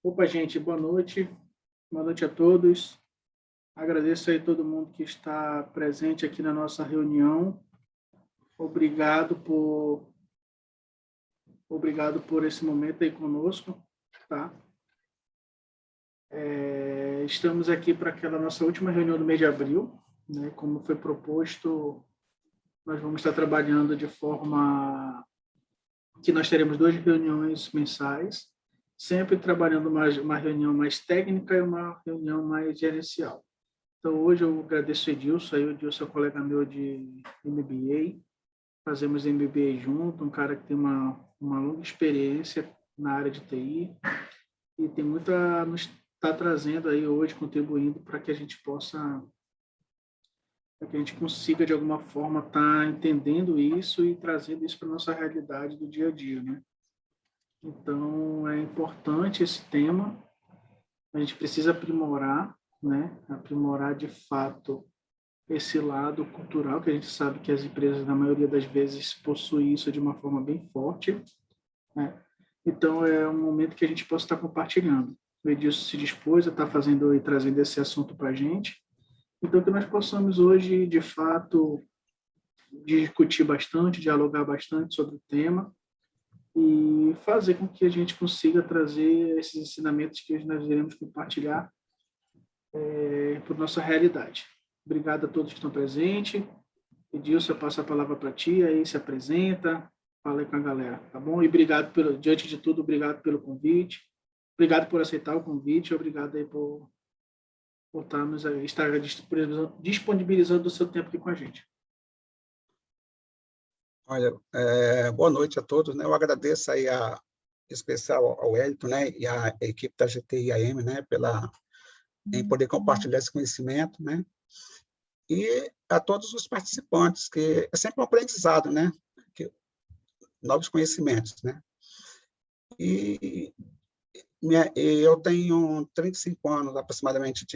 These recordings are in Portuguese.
Opa, gente, boa noite. Boa noite a todos. Agradeço aí todo mundo que está presente aqui na nossa reunião. Obrigado por esse momento aí conosco, tá? Estamos aqui para aquela nossa última reunião do mês de abril, né? Como foi proposto, nós vamos estar trabalhando de forma que nós teremos 2 reuniões mensais, sempre trabalhando uma reunião mais técnica e uma reunião mais gerencial. Então, hoje eu agradeço o Edilson, aí o Edilson é um colega meu de MBA, fazemos MBA junto, um cara que tem uma longa experiência na área de TI e tem muito a nos estar trazendo aí hoje, contribuindo para que a gente para que a gente consiga, de alguma forma, estar entendendo isso e trazendo isso para a nossa realidade do dia a dia, né? Então, é importante esse tema, a gente precisa aprimorar, né? Aprimorar, de fato, esse lado cultural, que a gente sabe que as empresas, na maioria das vezes, possuem isso de uma forma bem forte, né? Então, é um momento que a gente possa estar compartilhando. O Edilson se dispôs a estar fazendo e trazendo esse assunto para a gente. Então, que nós possamos hoje, de fato, discutir bastante, dialogar bastante sobre o tema e fazer com que a gente consiga trazer esses ensinamentos que nós iremos compartilhar para a nossa realidade. Obrigado a todos que estão presentes. Edilson, eu passo a palavra para ti, aí se apresenta, fala aí com a galera, tá bom? E diante de tudo, obrigado pelo convite, obrigado por aceitar o convite, obrigado aí por estar disponibilizando o seu tempo aqui com a gente. Olha, boa noite a todos, né? Eu agradeço aí em especial ao Wellington, né, e a equipe da GTI-AM, né, em poder compartilhar esse conhecimento, né? E a todos os participantes, que é sempre um aprendizado, né? Novos conhecimentos, né? E eu tenho 35 anos aproximadamente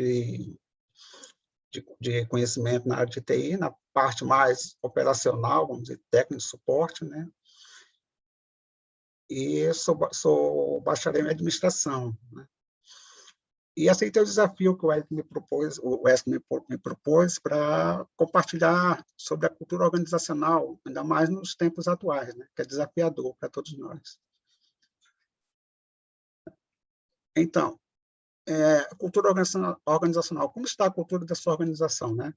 de conhecimento na área de TI, na parte mais operacional, vamos dizer, técnico de suporte, né? E sou bacharel em administração, né? E aceitei o desafio que o Wesley me propôs para compartilhar sobre a cultura organizacional, ainda mais nos tempos atuais, né? Que é desafiador para todos nós. Então, cultura organizacional, como está a cultura da sua organização, né?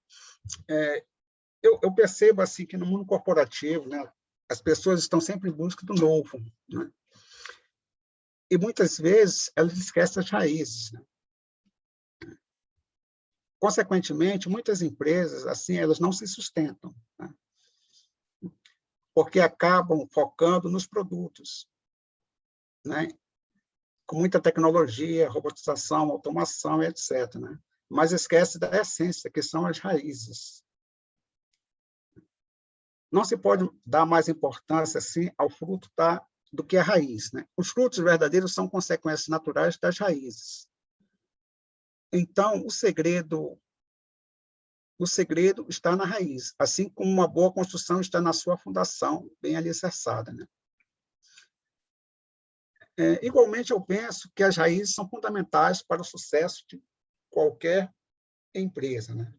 Eu percebo assim que no mundo corporativo, né, as pessoas estão sempre em busca do novo, né? E muitas vezes elas esquecem as raízes, né? Consequentemente, muitas empresas assim elas não se sustentam, né? Porque acabam focando nos produtos, né? Com muita tecnologia, robotização, automação, etc., né? Mas esquece da essência, que são as raízes. Não se pode dar mais importância assim ao fruto do que a raiz, né? Os frutos verdadeiros são consequências naturais das raízes. Então, o segredo está na raiz, assim como uma boa construção está na sua fundação, bem alicerçada, né? Igualmente, eu penso que as raízes são fundamentais para o sucesso de qualquer empresa, né?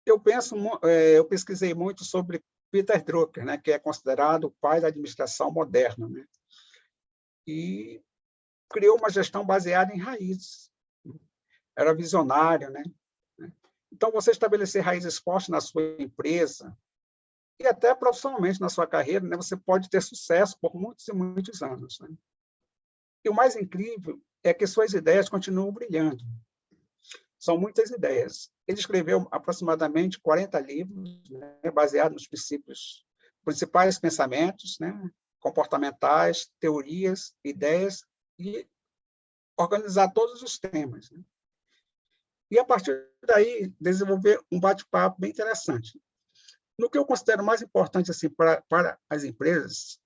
Eu pesquisei muito sobre Peter Drucker, né, que é considerado o pai da administração moderna, né? E criou uma gestão baseada em raízes. Era visionário, né? Então, você estabelecer raízes fortes na sua empresa e até profissionalmente na sua carreira, né, você pode ter sucesso por muitos e muitos anos, né? E o mais incrível é que suas ideias continuam brilhando. São muitas ideias. Ele escreveu aproximadamente 40 livros, né, baseados nos principais pensamentos, né, comportamentais, teorias, ideias, e organizar todos os temas, né? E, a partir daí, desenvolver um bate-papo bem interessante. No que eu considero mais importante assim, para as empresas,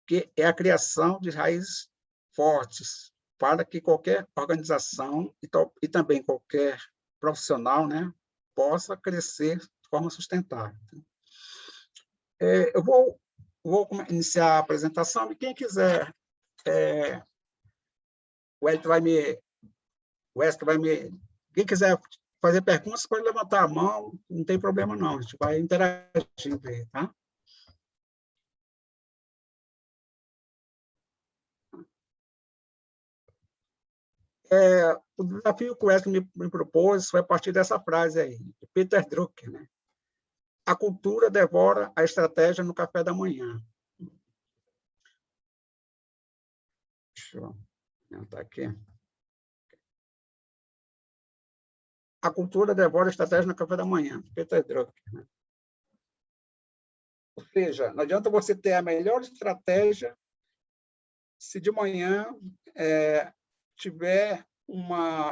que é a criação de raízes fortes, para que qualquer organização e também qualquer profissional, né, possa crescer de forma sustentável. Eu vou vou iniciar a apresentação e quem quiser, o Hélio vai me... Quem quiser fazer perguntas, pode levantar a mão, não tem problema não, a gente vai interagindo aí, tá? O desafio que o Wesley me propôs foi a partir dessa frase aí, de Peter Drucker, né? A cultura devora a estratégia no café da manhã. Deixa eu aumentar aqui. A cultura devora a estratégia no café da manhã, Peter Drucker, né? Ou seja, não adianta você ter a melhor estratégia se de manhã tiver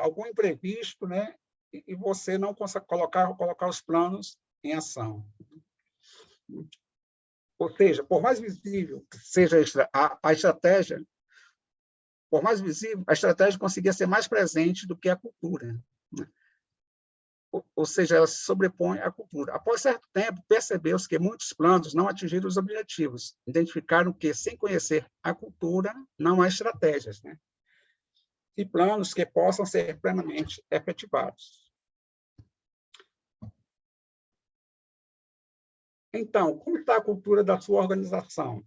algum imprevisto, né? E você não consegue colocar os planos em ação. Ou seja, por mais visível que seja a estratégia, por mais visível, a estratégia conseguia ser mais presente do que a cultura, né? Ou seja, ela se sobrepõe à cultura. Após certo tempo, percebeu-se que muitos planos não atingiram os objetivos. Identificaram que, sem conhecer a cultura, não há estratégias, né? E planos que possam ser plenamente efetivados. Então, como está a cultura da sua organização?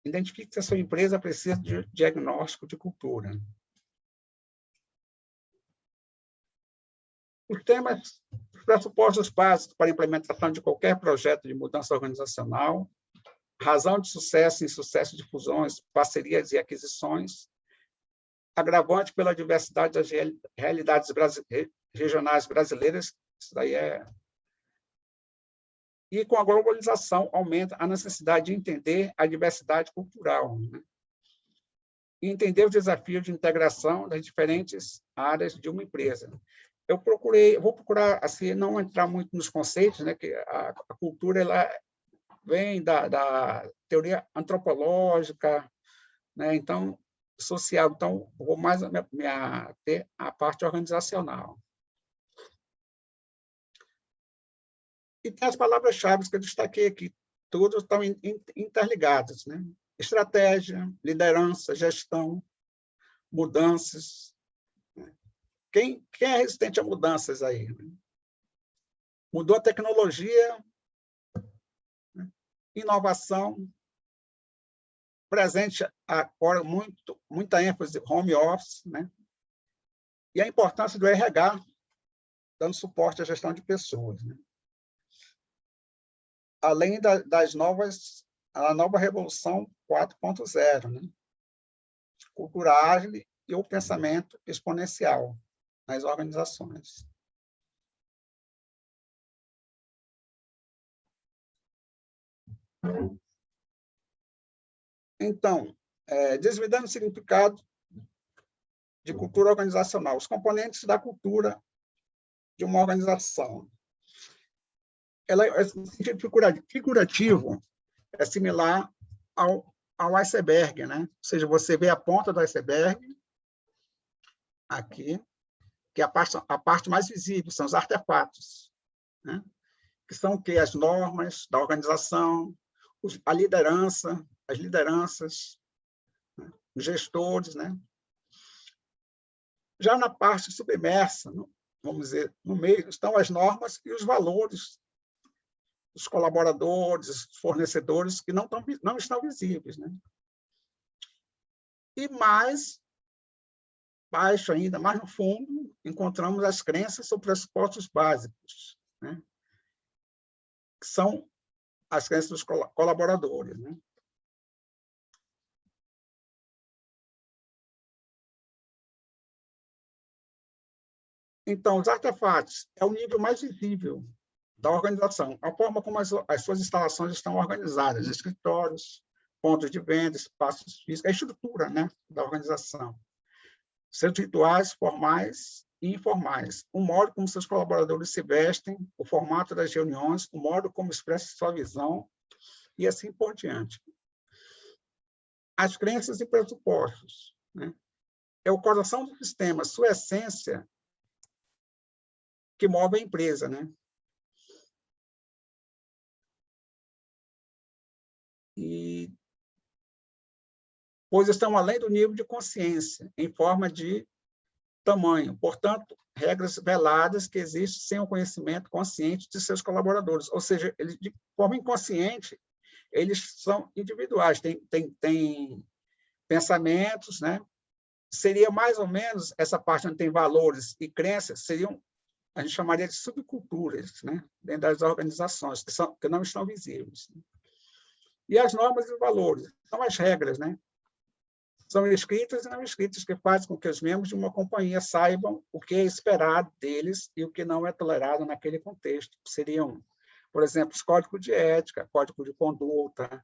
Identifique se a sua empresa precisa de diagnóstico de cultura. Os pressupostos básicos para a implementação de qualquer projeto de mudança organizacional, razão de sucesso e insucesso de fusões, parcerias e aquisições, agravante pela diversidade das realidades regionais brasileiras, isso daí E com a globalização aumenta a necessidade de entender a diversidade cultural, né? E entender os desafios de integração das diferentes áreas de uma empresa. Vou procurar assim não entrar muito nos conceitos, né, que a cultura ela vem da teoria antropológica, né, então social, então vou mais ter a parte organizacional. E tem as palavras-chave que eu destaquei aqui, todas estão interligadas, né? Estratégia, liderança, gestão, mudanças. Quem é resistente a mudanças aí? Mudou a tecnologia, né? Inovação, presente agora muita ênfase home office, né? E a importância do RH, dando suporte à gestão de pessoas, né? Além a nova revolução 4.0, né? Cultura ágil e o pensamento exponencial nas organizações. Então, desvendando o significado de cultura organizacional, os componentes da cultura de uma organização. O sentido figurativo é similar ao iceberg, né? Ou seja, você vê a ponta do iceberg aqui, que é a parte mais visível, são os artefatos, né? Que são o quê? As normas da organização, a liderança, as lideranças, né? Os gestores, né? Já na parte submersa, vamos dizer, no meio, estão as normas e os valores dos colaboradores, dos fornecedores, que não estão visíveis, né? E mais baixo ainda, mais no fundo, encontramos as crenças ou pressupostos básicos, né? Que são as crenças dos colaboradores, né? Então, os artefatos é o nível mais visível da organização, a forma como as suas instalações estão organizadas, escritórios, pontos de venda, espaços físicos, a estrutura, né, da organização. Seus rituais formais e informais, o modo como seus colaboradores se vestem, o formato das reuniões, o modo como expressa sua visão, e assim por diante. As crenças e pressupostos, né? É o coração do sistema, sua essência, que move a empresa, né? pois estão além do nível de consciência, em forma de tamanho. Portanto, regras veladas que existem sem o conhecimento consciente de seus colaboradores. Ou seja, eles, de forma inconsciente, eles são individuais, têm pensamentos, né? Seria mais ou menos essa parte onde tem valores e crenças, seriam, a gente chamaria de subculturas, né? Dentro das organizações, que não estão visíveis. E as normas e valores são as regras, né? São escritas e não escritas, que fazem com que os membros de uma companhia saibam o que é esperado deles e o que não é tolerado naquele contexto. Seriam, por exemplo, os códigos de ética, código de conduta,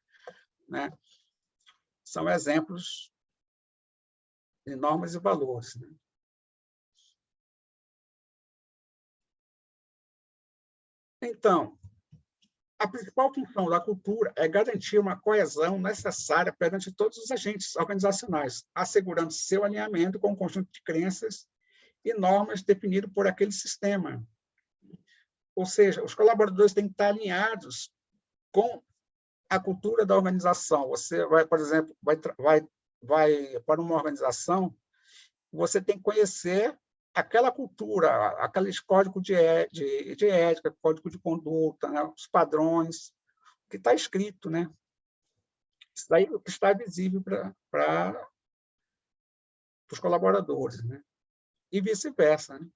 né? São exemplos de normas e valores, né? Então, a principal função da cultura é garantir uma coesão necessária perante todos os agentes organizacionais, assegurando seu alinhamento com o conjunto de crenças e normas definido por aquele sistema. Ou seja, os colaboradores têm que estar alinhados com a cultura da organização. Você vai, por exemplo, vai para uma organização, você tem que conhecer aquela cultura, aqueles códigos de ética, código de conduta, né? Os padrões, que está escrito, né? Isso daí está visível para os colaboradores, né? E vice-versa, né?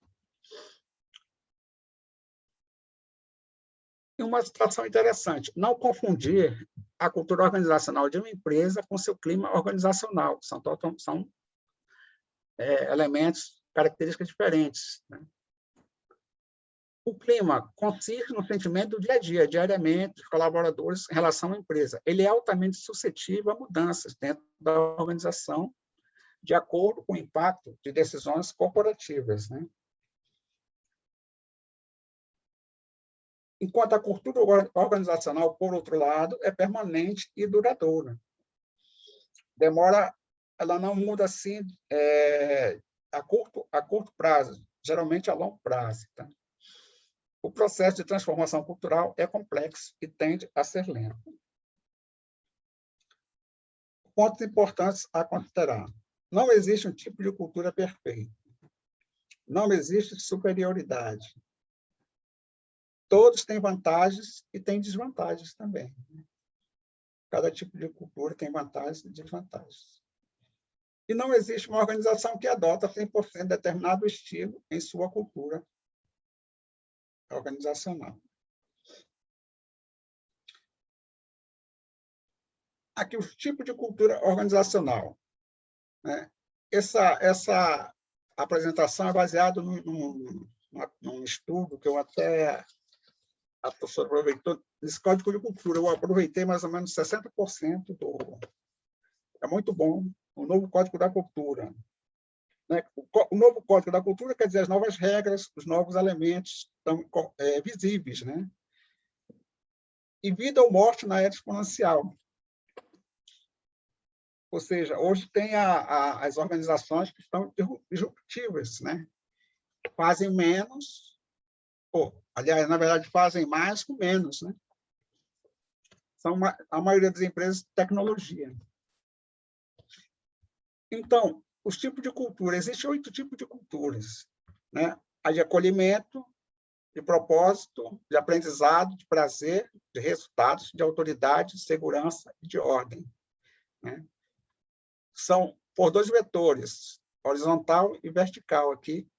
E uma situação interessante, não confundir a cultura organizacional de uma empresa com seu clima organizacional, são elementos, características diferentes, né? O clima consiste no sentimento do dia a dia, diariamente, dos colaboradores em relação à empresa. Ele é altamente suscetível a mudanças dentro da organização, de acordo com o impacto de decisões corporativas, né? Enquanto a cultura organizacional, por outro lado, é permanente e duradoura. Ela não muda assim a curto prazo, geralmente a longo prazo. Tá? O processo de transformação cultural é complexo e tende a ser lento. Pontos importantes a considerar. Não existe um tipo de cultura perfeita. Não existe superioridade. Todos têm vantagens e têm desvantagens também. Cada tipo de cultura tem vantagens e desvantagens. E não existe uma organização que adota 100% determinado estilo em sua cultura organizacional. Aqui, os tipos de cultura organizacional. Né? Essa apresentação é baseada num estudo que a professora aproveitou, nesse código de cultura. Eu aproveitei mais ou menos 60% do... É muito bom, o novo código da cultura. Né? O novo código da cultura quer dizer as novas regras, os novos elementos estão visíveis. Né? E vida ou morte na era exponencial. Ou seja, hoje tem as organizações que estão disruptivas, né? Fazem menos, aliás, na verdade, fazem mais com menos, né? São a maioria das empresas de tecnologia. Então, os tipos de cultura, existem 8 tipos de culturas, né? A de acolhimento, de propósito, de aprendizado, de prazer, de resultados, de autoridade, de segurança e de ordem, né? São por 2 vetores, horizontal e vertical aqui.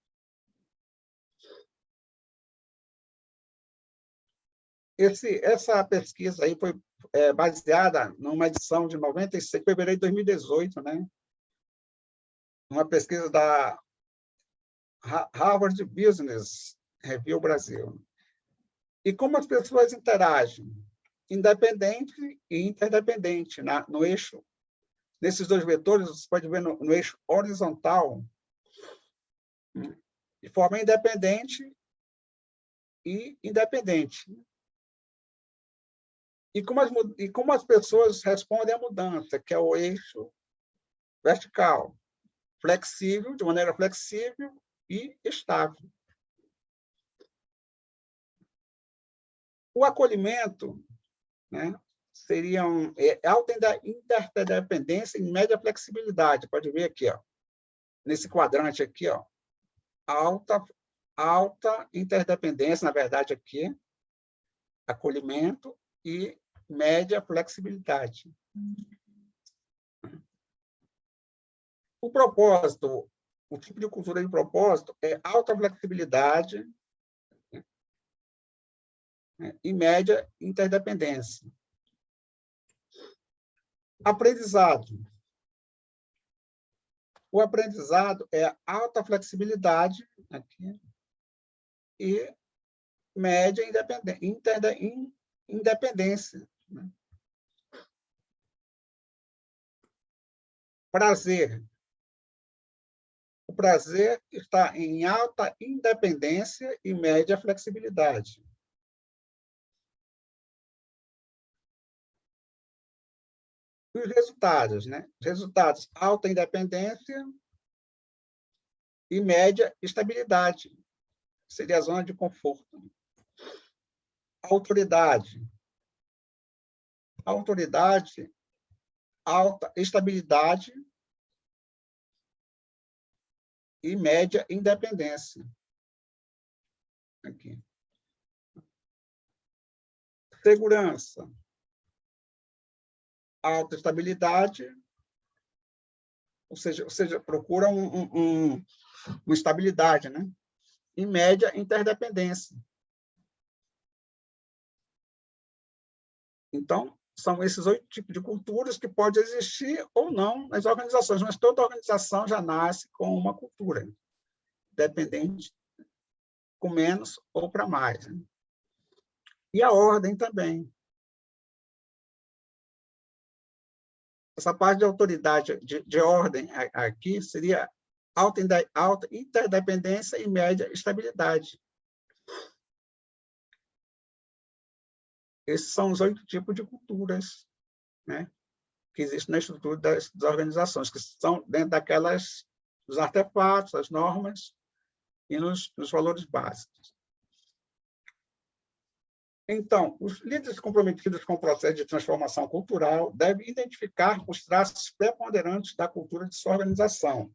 Essa pesquisa aí foi baseada numa edição de 96, fevereiro de 2018, né? Uma pesquisa da Harvard Business Review Brasil. E como as pessoas interagem? Independente e interdependente, no eixo. Nesses 2 vetores, você pode ver no eixo horizontal, de forma independente e independente. E como as pessoas respondem à mudança, que é o eixo vertical, flexível, de maneira flexível e estável. O acolhimento, né, seriam alta interdependência e média flexibilidade. Pode ver aqui, ó, nesse quadrante aqui, ó, alta interdependência, na verdade, aqui, acolhimento, e média flexibilidade. O propósito, o tipo de cultura de propósito é alta flexibilidade, e média interdependência. Aprendizado. O aprendizado é alta flexibilidade aqui, e média independência. Né? Prazer. O prazer está em alta independência e média flexibilidade. E os resultados, né? Resultados, alta independência e média estabilidade. Seria a zona de conforto. Autoridade. Autoridade, alta estabilidade e média independência. Aqui. Segurança. Alta estabilidade, ou seja, procura uma estabilidade, né? E média interdependência. Então, são esses 8 tipos de culturas que podem existir ou não nas organizações, mas toda organização já nasce com uma cultura, dependente, com menos ou para mais. Né? E a ordem também. Essa parte de autoridade, de ordem aqui, seria alta interdependência e média estabilidade. Esses são os 8 tipos de culturas, né, que existem na estrutura das organizações, que estão dentro dos artefatos, das normas e nos valores básicos. Então, os líderes comprometidos com o processo de transformação cultural devem identificar os traços preponderantes da cultura de sua organização,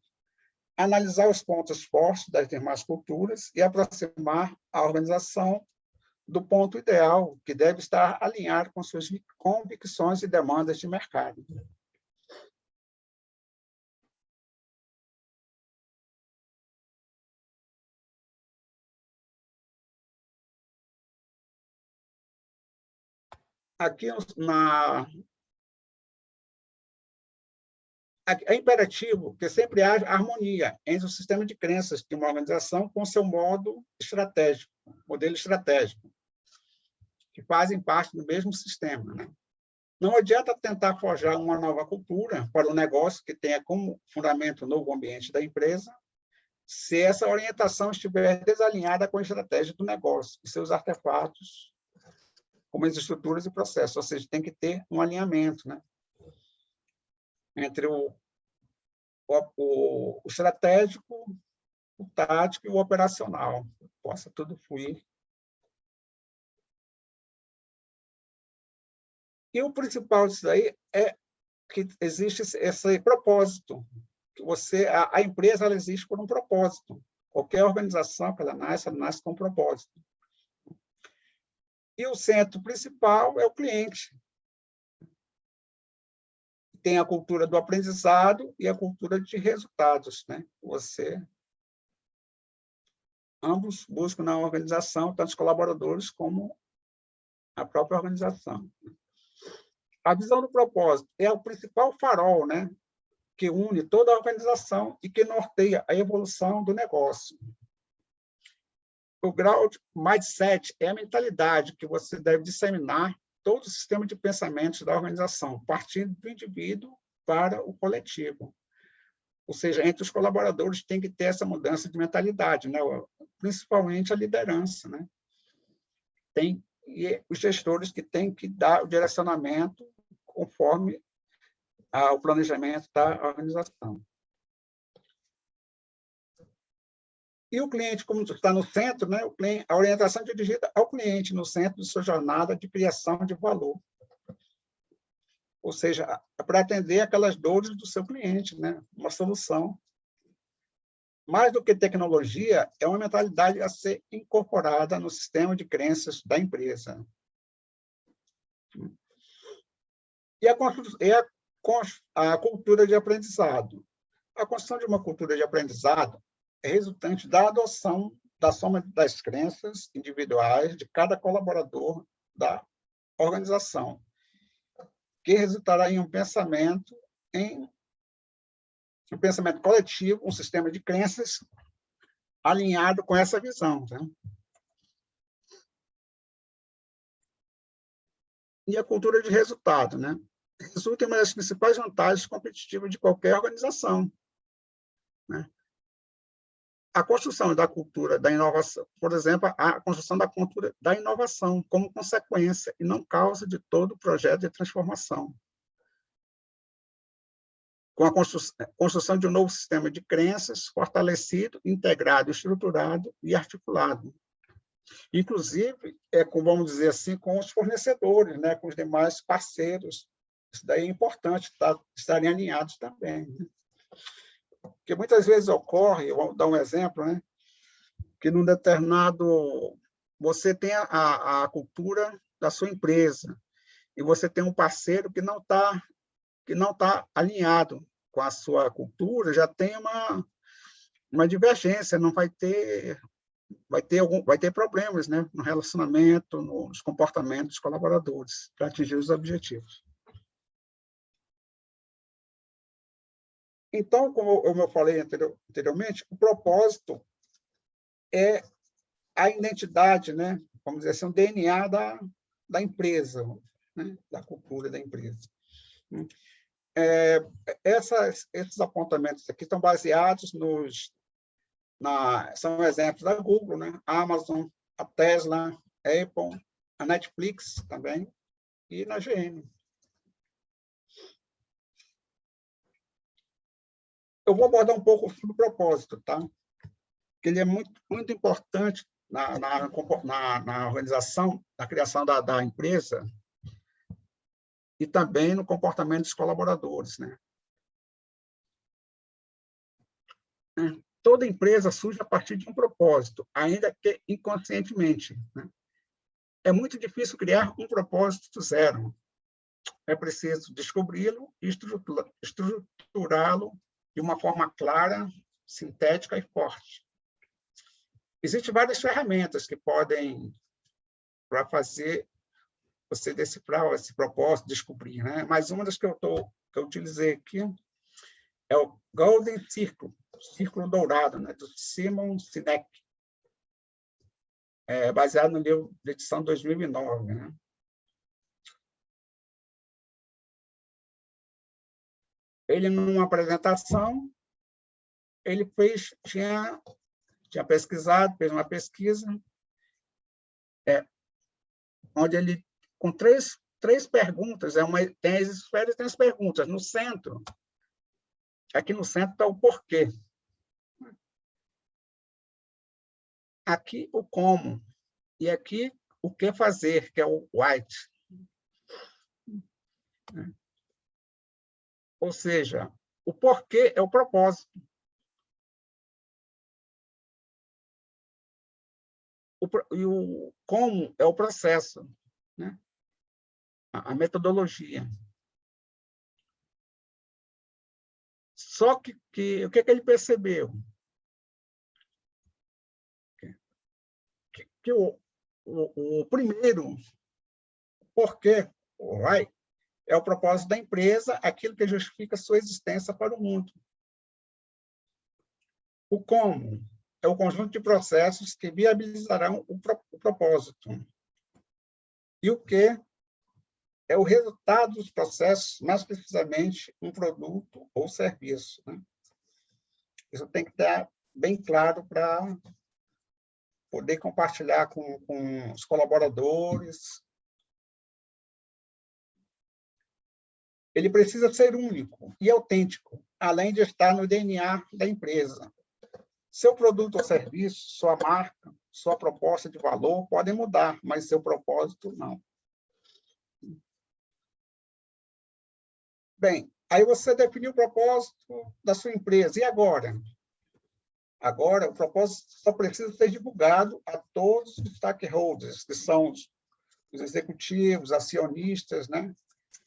analisar os pontos fortes das demais culturas e aproximar a organização do ponto ideal, que deve estar alinhado com suas convicções e demandas de mercado. Aqui é imperativo que sempre haja harmonia entre o sistema de crenças de uma organização com seu modelo estratégico, que fazem parte do mesmo sistema. Né? Não adianta tentar forjar uma nova cultura para um negócio que tenha como fundamento o novo ambiente da empresa, se essa orientação estiver desalinhada com a estratégia do negócio e seus artefatos, como as estruturas e processos, ou seja, tem que ter um alinhamento, né? Entre o estratégico, o tático e o operacional, possa tudo fluir. E o principal disso aí é que existe esse propósito, que a empresa ela existe por um propósito. Qualquer organização que ela nasce com um propósito. E o centro principal é o cliente. Tem a cultura do aprendizado e a cultura de resultados. Né? Ambos buscam na organização, tanto os colaboradores como a própria organização. A visão do propósito é o principal farol, né? Que une toda a organização e que norteia a evolução do negócio. O grau de mindset é a mentalidade que você deve disseminar todo o sistema de pensamentos da organização, partindo do indivíduo para o coletivo. Ou seja, entre os colaboradores tem que ter essa mudança de mentalidade, né? Principalmente a liderança. Né? E os gestores que têm que dar o direcionamento conforme o planejamento da organização. E o cliente, como está no centro, né, a orientação é dirigida ao cliente no centro de sua jornada de criação de valor. ou seja, para atender aquelas dores do seu cliente, né? Uma solução. Mais do que tecnologia, é uma mentalidade a ser incorporada no sistema de crenças da empresa. E a cultura de aprendizado. A construção de uma cultura de aprendizado é resultante da adoção da soma das crenças individuais de cada colaborador da organização, que resultará em um pensamento coletivo, um sistema de crenças alinhado com essa visão. Tá? E a cultura de resultado, né? Resulta em uma das principais vantagens competitivas de qualquer organização. Né? A construção da cultura da inovação, por exemplo, a construção da cultura da inovação como consequência e não causa de todo o projeto de transformação. Com a construção de um novo sistema de crenças fortalecido, integrado, estruturado e articulado. Inclusive, vamos dizer assim, com os fornecedores, né, com os demais parceiros. Isso daí é importante, estarem alinhados também. Né? Porque muitas vezes ocorre, eu vou dar um exemplo, né, que num determinado... Você tem a cultura da sua empresa e você tem um parceiro que não tá alinhado com a sua cultura, já tem uma divergência, não vai ter problemas, né, no relacionamento, nos comportamentos dos colaboradores, para atingir os objetivos. Então, como eu falei anteriormente, o propósito é a identidade, né, vamos dizer assim, o DNA da empresa, né, da cultura da empresa. Esses apontamentos aqui estão baseados são exemplos da Google, né? A Amazon, a Tesla, a Apple, a Netflix também, e na GM. Eu vou abordar um pouco sobre o propósito, tá? Que ele é muito, muito importante na organização, na criação da empresa e também no comportamento dos colaboradores, né? Toda empresa surge a partir de um propósito, ainda que inconscientemente. Né? É muito difícil criar um propósito do zero. É preciso descobri-lo e estruturá-lo de uma forma clara, sintética e forte. Existem várias ferramentas que podem para fazer você decifrar esse propósito, descobrir, né? Mas uma das que eu utilizei aqui é o Golden Circle, Círculo Dourado, né, do Simon Sinek, baseado no livro de edição 2009. Né? Ele, numa apresentação, ele tinha pesquisado, fez uma pesquisa, onde ele, com três perguntas, tem as esferas e tem as perguntas. No centro, aqui no centro está o porquê. Aqui o como, e aqui o que fazer, que é o white. Ou seja, o porquê é o propósito. E o como é o processo, né? A metodologia. Só que o que ele percebeu? Que o primeiro, porquê, é o propósito da empresa, aquilo que justifica sua existência para o mundo. O como é o conjunto de processos que viabilizarão o propósito. E o que é o resultado dos processos, mais precisamente, um produto ou serviço. Né? Isso tem que estar bem claro para poder compartilhar com os colaboradores. Ele precisa ser único e autêntico, além de estar no DNA da empresa. Seu produto ou serviço, sua marca, sua proposta de valor podem mudar, mas seu propósito não. Bem, aí você definiu o propósito da sua empresa. E agora? Agora, o propósito só precisa ser divulgado a todos os stakeholders, que são os executivos, acionistas, né?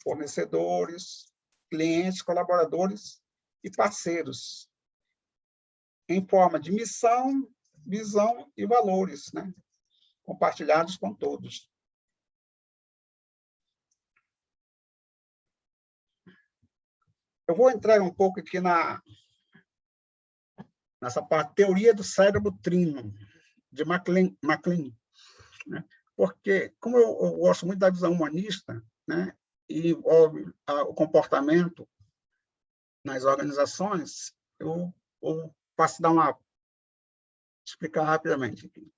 Fornecedores, clientes, colaboradores e parceiros, em forma de missão, visão e valores, né? Compartilhados com todos. Eu vou entrar um pouco aqui nessa parte, teoria do cérebro trino, de MacLean, né? Porque, como eu gosto muito da visão humanista, né, e envolve o comportamento nas organizações, eu posso explicar rapidamente aqui.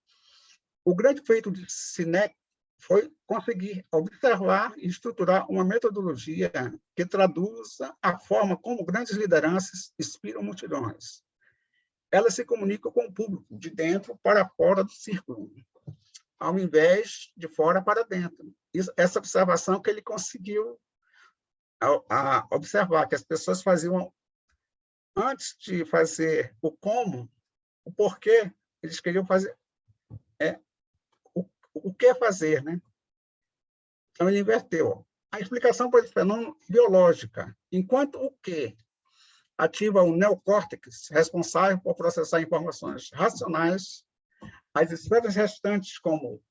O grande feito de Sinek foi conseguir observar e estruturar uma metodologia que traduza a forma como grandes lideranças inspiram multidões. Elas se comunicam com o público, de dentro para fora do círculo, ao invés de fora para dentro. Essa observação que ele conseguiu observar, que as pessoas faziam, antes de fazer o como, o porquê, eles queriam fazer o que fazer, né? Então, ele inverteu. A explicação para esse fenômeno biológica, enquanto o que ativa o neocórtex, responsável por processar informações racionais, as esferas restantes, como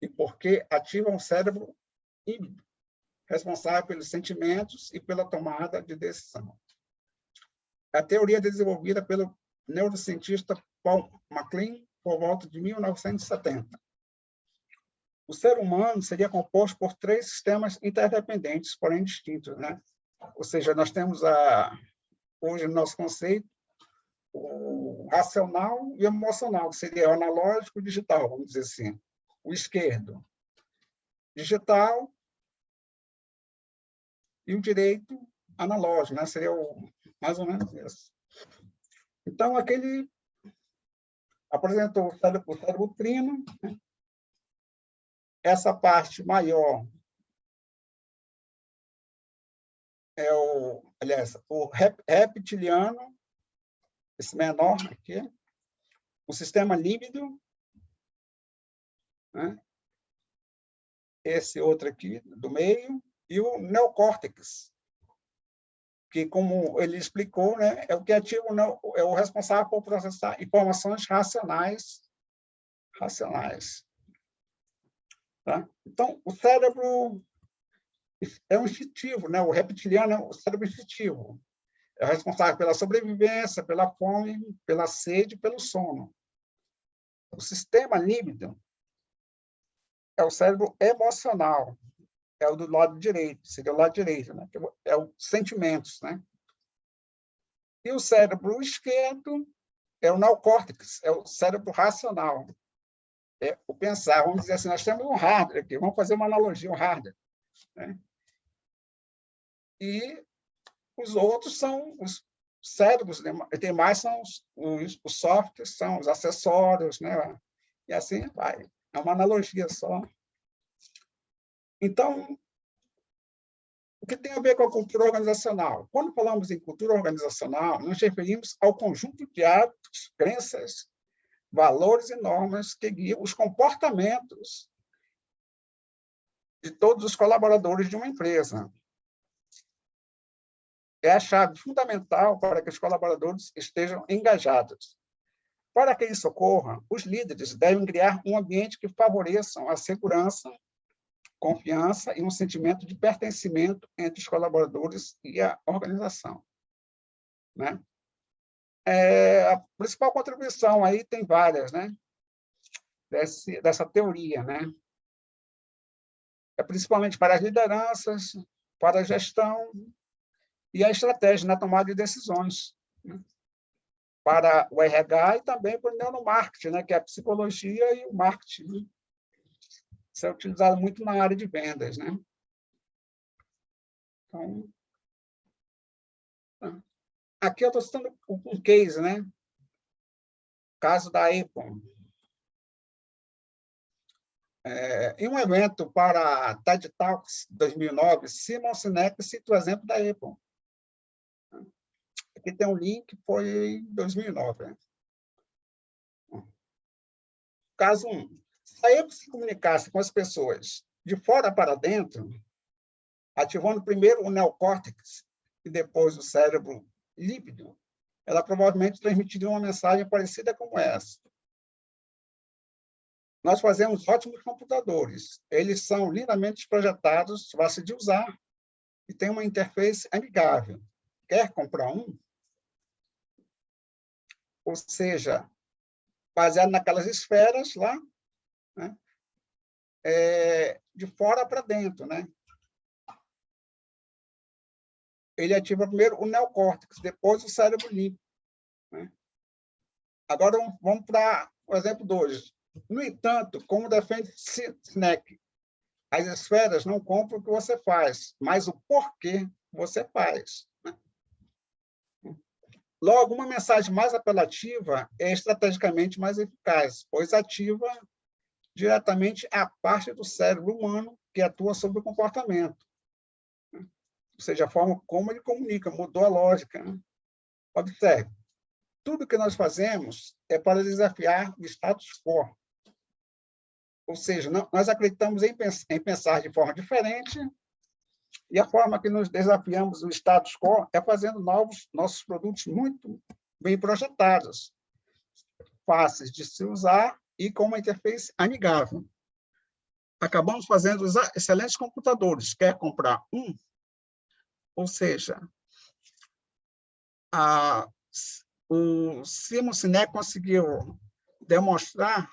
e porquê, ativam o cérebro híbrido, responsável pelos sentimentos e pela tomada de decisão. A teoria desenvolvida pelo neurocientista Paul MacLean por volta de 1970. O ser humano seria composto por 3 sistemas interdependentes, porém distintos, né? Ou seja, nós temos hoje no nosso conceito o racional e o emocional, que seria o analógico e o digital, vamos dizer assim. O esquerdo, digital, e o direito analógico, né? Seria mais ou menos isso. Então, aquele apresentou o cérebro trino, né? Essa parte maior é o reptiliano, esse menor aqui, o sistema límbido, né? Esse outro aqui do meio, e o neocórtex, que, como ele explicou, né, é o que ativa, é o responsável por processar informações racionais. Tá? Então, o cérebro é um instintivo, né? O reptiliano é o cérebro instintivo. É responsável pela sobrevivência, pela fome, pela sede, pelo sono. O sistema límbido é o cérebro emocional, é o do lado direito, seria o lado direito, né? É os sentimentos, né? E o cérebro esquerdo é o neocórtex, é o cérebro racional, é o pensar. Vamos dizer assim, nós temos um hardware aqui, vamos fazer uma analogia, um hardware, né? E os outros são os cérebros, tem mais são os softwares, são os acessórios, né? E assim vai. É uma analogia só. Então, o que tem a ver com a cultura organizacional? Quando falamos em cultura organizacional, nos referimos ao conjunto de hábitos, crenças, valores e normas que guiam os comportamentos de todos os colaboradores de uma empresa. É a chave fundamental para que os colaboradores estejam engajados. Para que isso ocorra, os líderes devem criar um ambiente que favoreça a segurança, confiança e um sentimento de pertencimento entre os colaboradores e a organização, né? A principal contribuição aí tem várias, né? Dessa teoria, né? É principalmente para as lideranças, para a gestão e a estratégia na tomada de decisões, né? Para o RH e também para o neuromarketing, né? Que é a psicologia e o marketing, né? Isso é utilizado muito na área de vendas, né? Então, aqui eu estou citando um case, né? Caso da Apple. Em um evento para a TED Talks 2009, Simon Sinek cita o exemplo da Apple. Aqui tem um link, foi em 2009. Né? Caso 1. Se a Apple se comunicasse com as pessoas de fora para dentro, ativando primeiro o neocórtex e depois o cérebro límbico, ela provavelmente transmitiria uma mensagem parecida como essa. Nós fazemos ótimos computadores. Eles são lindamente projetados, fácil de usar e têm uma interface amigável. Quer comprar um? Ou seja, baseado naquelas esferas lá, né? De fora para dentro, né? Ele ativa primeiro o neocórtex, depois o cérebro límbico. Né? Agora, vamos para o exemplo 2. No entanto, como defende Sinek, as esferas não compram o que você faz, mas o porquê você faz. Né? Logo, uma mensagem mais apelativa é estrategicamente mais eficaz, pois ativa diretamente a parte do cérebro humano que atua sobre o comportamento. Ou seja, a forma como ele comunica, mudou a lógica. Né? Observe, tudo que nós fazemos é para desafiar o status quo. Ou seja, nós acreditamos em pensar de forma diferente e a forma que nos desafiamos o status quo é fazendo nossos produtos muito bem projetados, fáceis de se usar e com uma interface amigável. Acabamos fazendo excelentes computadores. Quer comprar um? Ou seja, o Simon Sinek conseguiu demonstrar,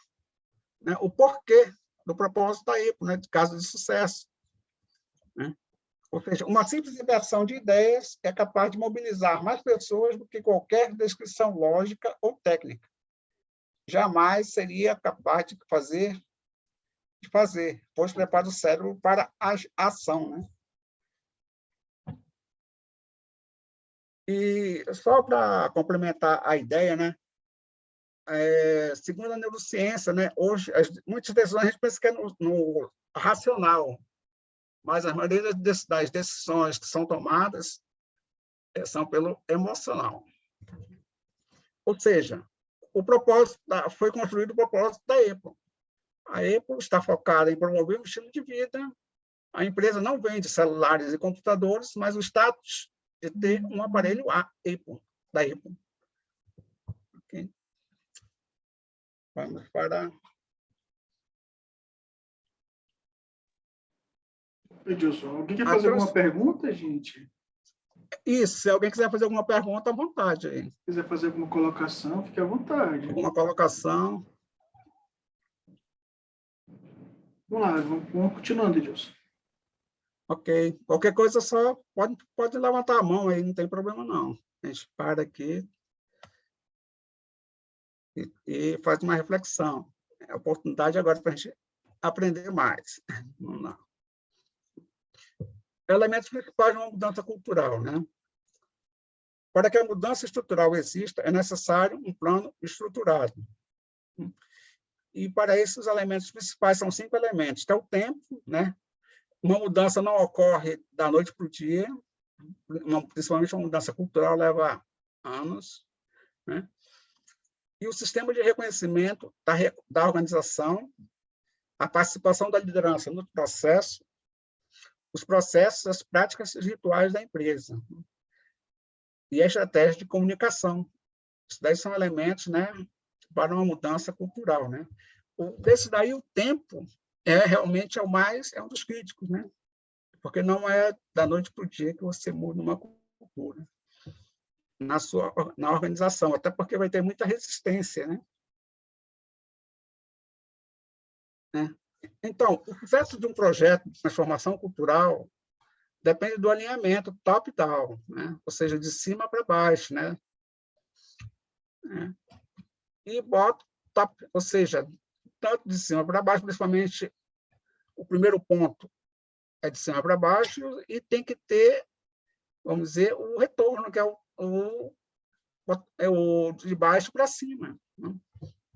né, o porquê do propósito da Apple, né, de caso de sucesso. Né? Ou seja, uma simples inversão de ideias é capaz de mobilizar mais pessoas do que qualquer descrição lógica ou técnica. Jamais seria capaz de fazer, pois prepara o cérebro para a ação. Né? E só para complementar a ideia, né? Segundo a neurociência, né, hoje, muitas decisões a gente pensa que é no racional, mas a maioria das decisões que são tomadas são pelo emocional. Ou seja, foi construído o propósito da Apple. A Apple está focada em promover um estilo de vida. A empresa não vende celulares e computadores, mas o status de ter um aparelho da Apple. Okay? Vamos para... Edilson, alguém quer fazer alguma pergunta, gente? Isso, se alguém quiser fazer alguma pergunta, à vontade. Aí. Se quiser fazer alguma colocação, fique à vontade. Alguma colocação. Vamos lá, vamos continuando, Edilson. Ok. Qualquer coisa, só pode levantar a mão aí, não tem problema, não. A gente para aqui e faz uma reflexão. É a oportunidade agora para a gente aprender mais. Vamos lá. Elementos principais de uma mudança cultural, né? Para que a mudança estrutural exista, é necessário um plano estruturado. E, para isso, os elementos principais são 5 elementos, que é o tempo, né? Uma mudança não ocorre da noite para o dia, principalmente uma mudança cultural leva anos, né? E o sistema de reconhecimento da organização, a participação da liderança no processo, os processos, as práticas e os rituais da empresa. E a estratégia de comunicação. Isso daí são elementos, né, para uma mudança cultural. Né? Desse daí, o tempo realmente é um dos críticos, né? Porque não é da noite para o dia que você muda uma cultura na organização, até porque vai ter muita resistência. Né? Então, o sucesso de um projeto de transformação cultural depende do alinhamento top-down, né? Ou seja, de cima para baixo. Né? E bottom-top, ou seja, tanto de cima para baixo, principalmente o primeiro ponto é de cima para baixo e tem que ter, vamos dizer, o retorno, que é o de baixo para cima. Né?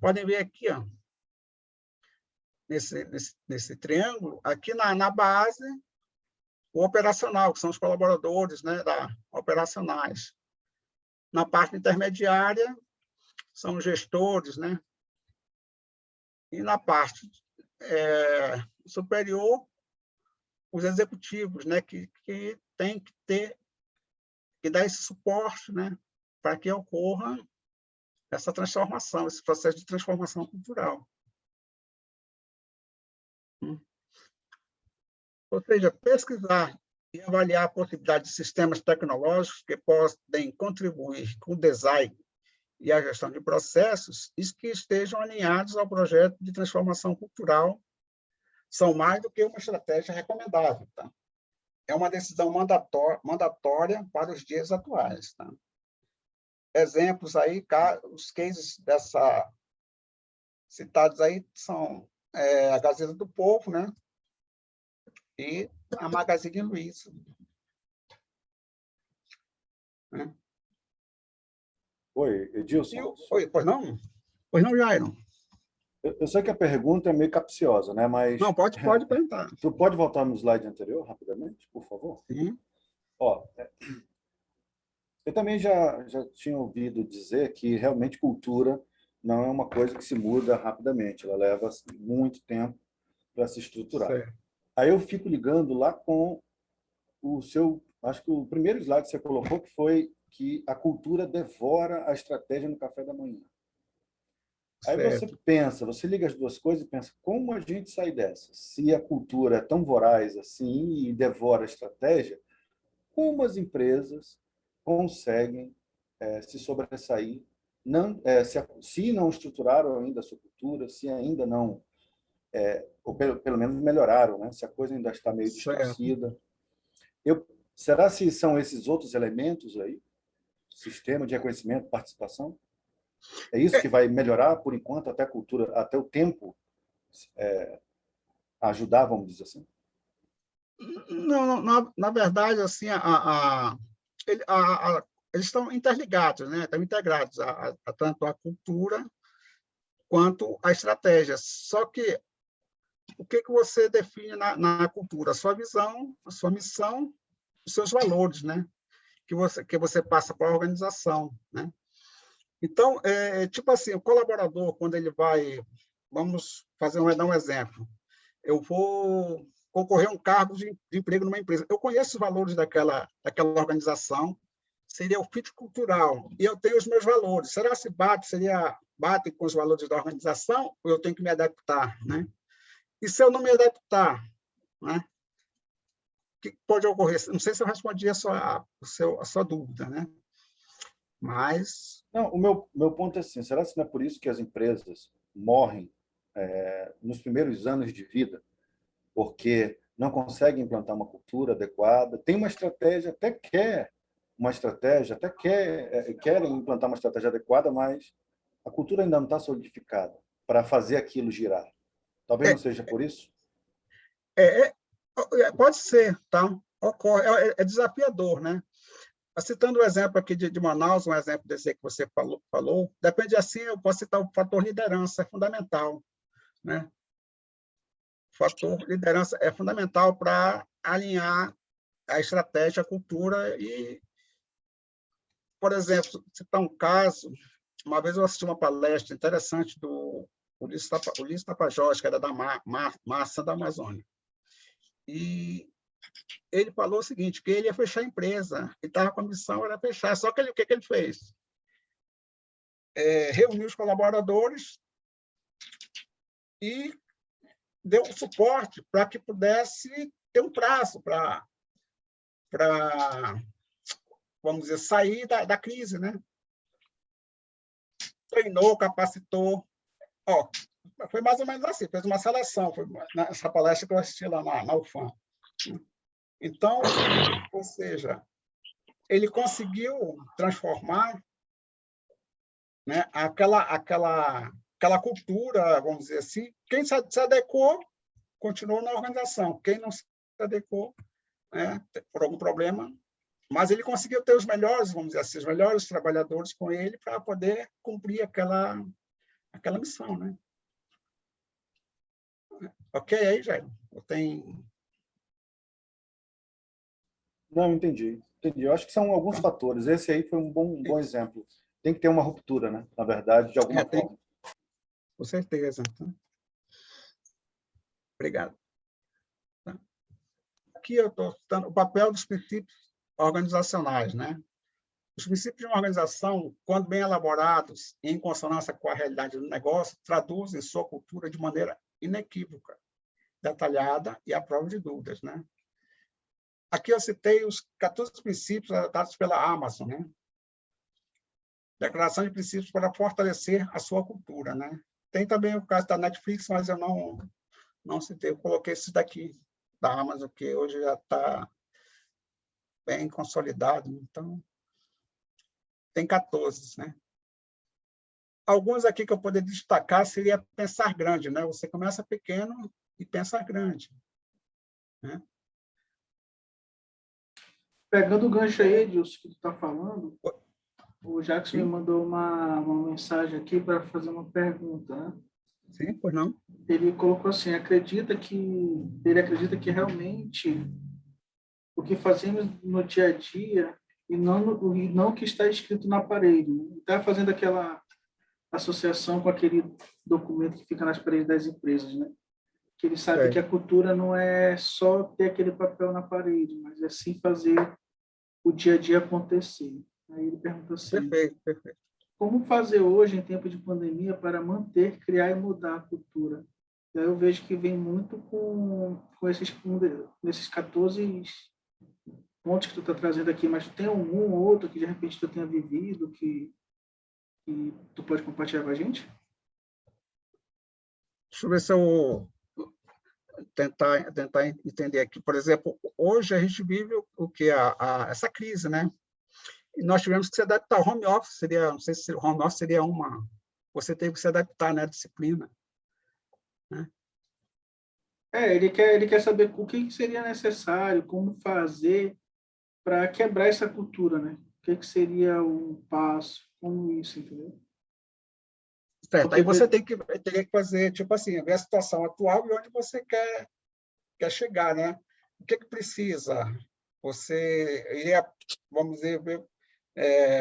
Podem ver aqui, ó. nesse triângulo, aqui na base, o operacional, que são os colaboradores, né, operacionais. Na parte intermediária, são os gestores, né? E na parte superior, os executivos, né, que tem que dar esse suporte, né, para que ocorra essa transformação, esse processo de transformação cultural. Ou seja, pesquisar e avaliar a possibilidade de sistemas tecnológicos que podem contribuir com o design e a gestão de processos e que estejam alinhados ao projeto de transformação cultural são mais do que uma estratégia recomendável. Tá? É uma decisão mandatória para os dias atuais. Tá? Exemplos aí, os cases citados aí são a Gazeta do Povo, né? E a Magazine Luiza. Né? Oi, Edilson. Oi, pois não? Pois não, Jairo? Eu sei que a pergunta é meio capciosa, né? Mas não, pode perguntar. Tu pode voltar no slide anterior, rapidamente, por favor? Sim. Ó, eu também já tinha ouvido dizer que realmente cultura não é uma coisa que se muda rapidamente, ela leva muito tempo para se estruturar. Certo. Aí eu fico ligando lá com o seu, acho que o primeiro slide que você colocou, que foi que a cultura devora a estratégia no café da manhã. Aí você pensa, você liga as duas coisas e pensa, como a gente sai dessa? Se a cultura é tão voraz assim e devora a estratégia, como as empresas conseguem se sobressair, se não estruturaram ainda a sua cultura, se ainda não, ou pelo menos melhoraram, né? Se a coisa ainda está meio distorcida. Será se são esses outros elementos aí? Sistema de reconhecimento, participação? É isso que vai melhorar, por enquanto, até a cultura, até o tempo ajudar, vamos dizer assim? Não, na verdade, assim, eles estão interligados, né? Estão integrados, tanto a cultura quanto a estratégia. Só que o que você define na cultura? A sua visão, a sua missão, os seus valores, né? Que você passa para a organização, né? Então, tipo assim, o colaborador, quando ele vai, vamos dar um exemplo, eu vou concorrer a um cargo de emprego numa empresa. Eu conheço os valores daquela organização, seria o fit cultural, e eu tenho os meus valores. Será se bate com os valores da organização ou eu tenho que me adaptar, né? E se eu não me adaptar, né? O que pode ocorrer? Não sei se eu respondi a sua dúvida, né? Mas... Não, o meu ponto é assim, será que não é por isso que as empresas morrem nos primeiros anos de vida? Porque não conseguem implantar uma cultura adequada, tem uma estratégia, querem implantar uma estratégia adequada, mas a cultura ainda não está solidificada para fazer aquilo girar. Talvez não seja por isso? Pode ser, tá? Ocorre, é desafiador, né? Citando o exemplo aqui de Manaus, um exemplo desse que você falou, depende assim, eu posso citar o fator liderança, é fundamental, né? O fator liderança é fundamental para alinhar a estratégia, a cultura e, por exemplo, citar um caso, uma vez eu assisti uma palestra interessante do Ulisses Tapajós, que era da Massa da Amazônia, e ele falou o seguinte, que ele ia fechar a empresa, ele estava com a missão, era fechar, só que o que ele fez? Reuniu os colaboradores e deu suporte para que pudesse ter um prazo para vamos dizer, sair da crise, né? Treinou, capacitou. Foi mais ou menos assim, fez uma seleção, foi nessa palestra que eu assisti lá na UFAM. Então, ou seja, ele conseguiu transformar, né, aquela cultura, vamos dizer assim, quem se adequou, continuou na organização. Quem não se adequou, né, por algum problema, mas ele conseguiu ter os melhores, vamos dizer assim, os melhores trabalhadores com ele para poder cumprir aquela missão, né? Ok aí, Jair? Eu tenho... Não, entendi. Entendi. Eu acho que são alguns fatores. Esse aí foi um bom exemplo. Tem que ter uma ruptura, né? Na verdade, de alguma forma. Com certeza. Obrigado. Aqui eu estou citando o papel dos princípios organizacionais, né? Os princípios de uma organização, quando bem elaborados e em consonância com a realidade do negócio, traduzem sua cultura de maneira inequívoca, detalhada e à prova de dúvidas, né? Aqui eu citei os 14 princípios adotados pela Amazon, né? Declaração de princípios para fortalecer a sua cultura, né? Tem também o caso da Netflix, mas eu não citei. Eu coloquei esses daqui da Amazon, que hoje já está bem consolidado. Então, tem 14, né? Alguns aqui que eu poderia destacar seria pensar grande, né? Você começa pequeno e pensa grande, né? Pegando o gancho aí, Edilson, que tu está falando, o Jackson me Sim, mandou uma mensagem aqui para fazer uma pergunta, né? sim, pois não? Ele colocou assim, ele acredita que realmente o que fazemos no dia a dia e não o que está escrito na parede. Né? Está fazendo aquela associação com aquele documento que fica nas paredes das empresas, né? Que ele sabe que É, a cultura não é só ter aquele papel na parede, mas é sim fazer o dia a dia acontecer. Aí ele pergunta assim, perfeito, perfeito. como fazer hoje, em tempo de pandemia, para manter, criar e mudar a cultura? E aí eu vejo que vem muito com nesses 14 pontos que tu está trazendo aqui, mas tem algum outro que de repente tu tenha vivido que tu pode compartilhar com a gente? Deixa eu ver se eu tentar entender aqui. Por exemplo, hoje a gente vive o que essa crise, né? E nós tivemos que se adaptar. O home office seria, não sei se o home office seria uma. Você teve que se adaptar, né? À disciplina, né? Ele quer saber o que seria necessário, como fazer para quebrar essa cultura, né? O que seria um passo, como isso, entendeu? Certo. Aí Porque você teria que fazer, tipo assim, ver a situação atual e onde você quer chegar, né? O que precisa? Você iria, vamos dizer,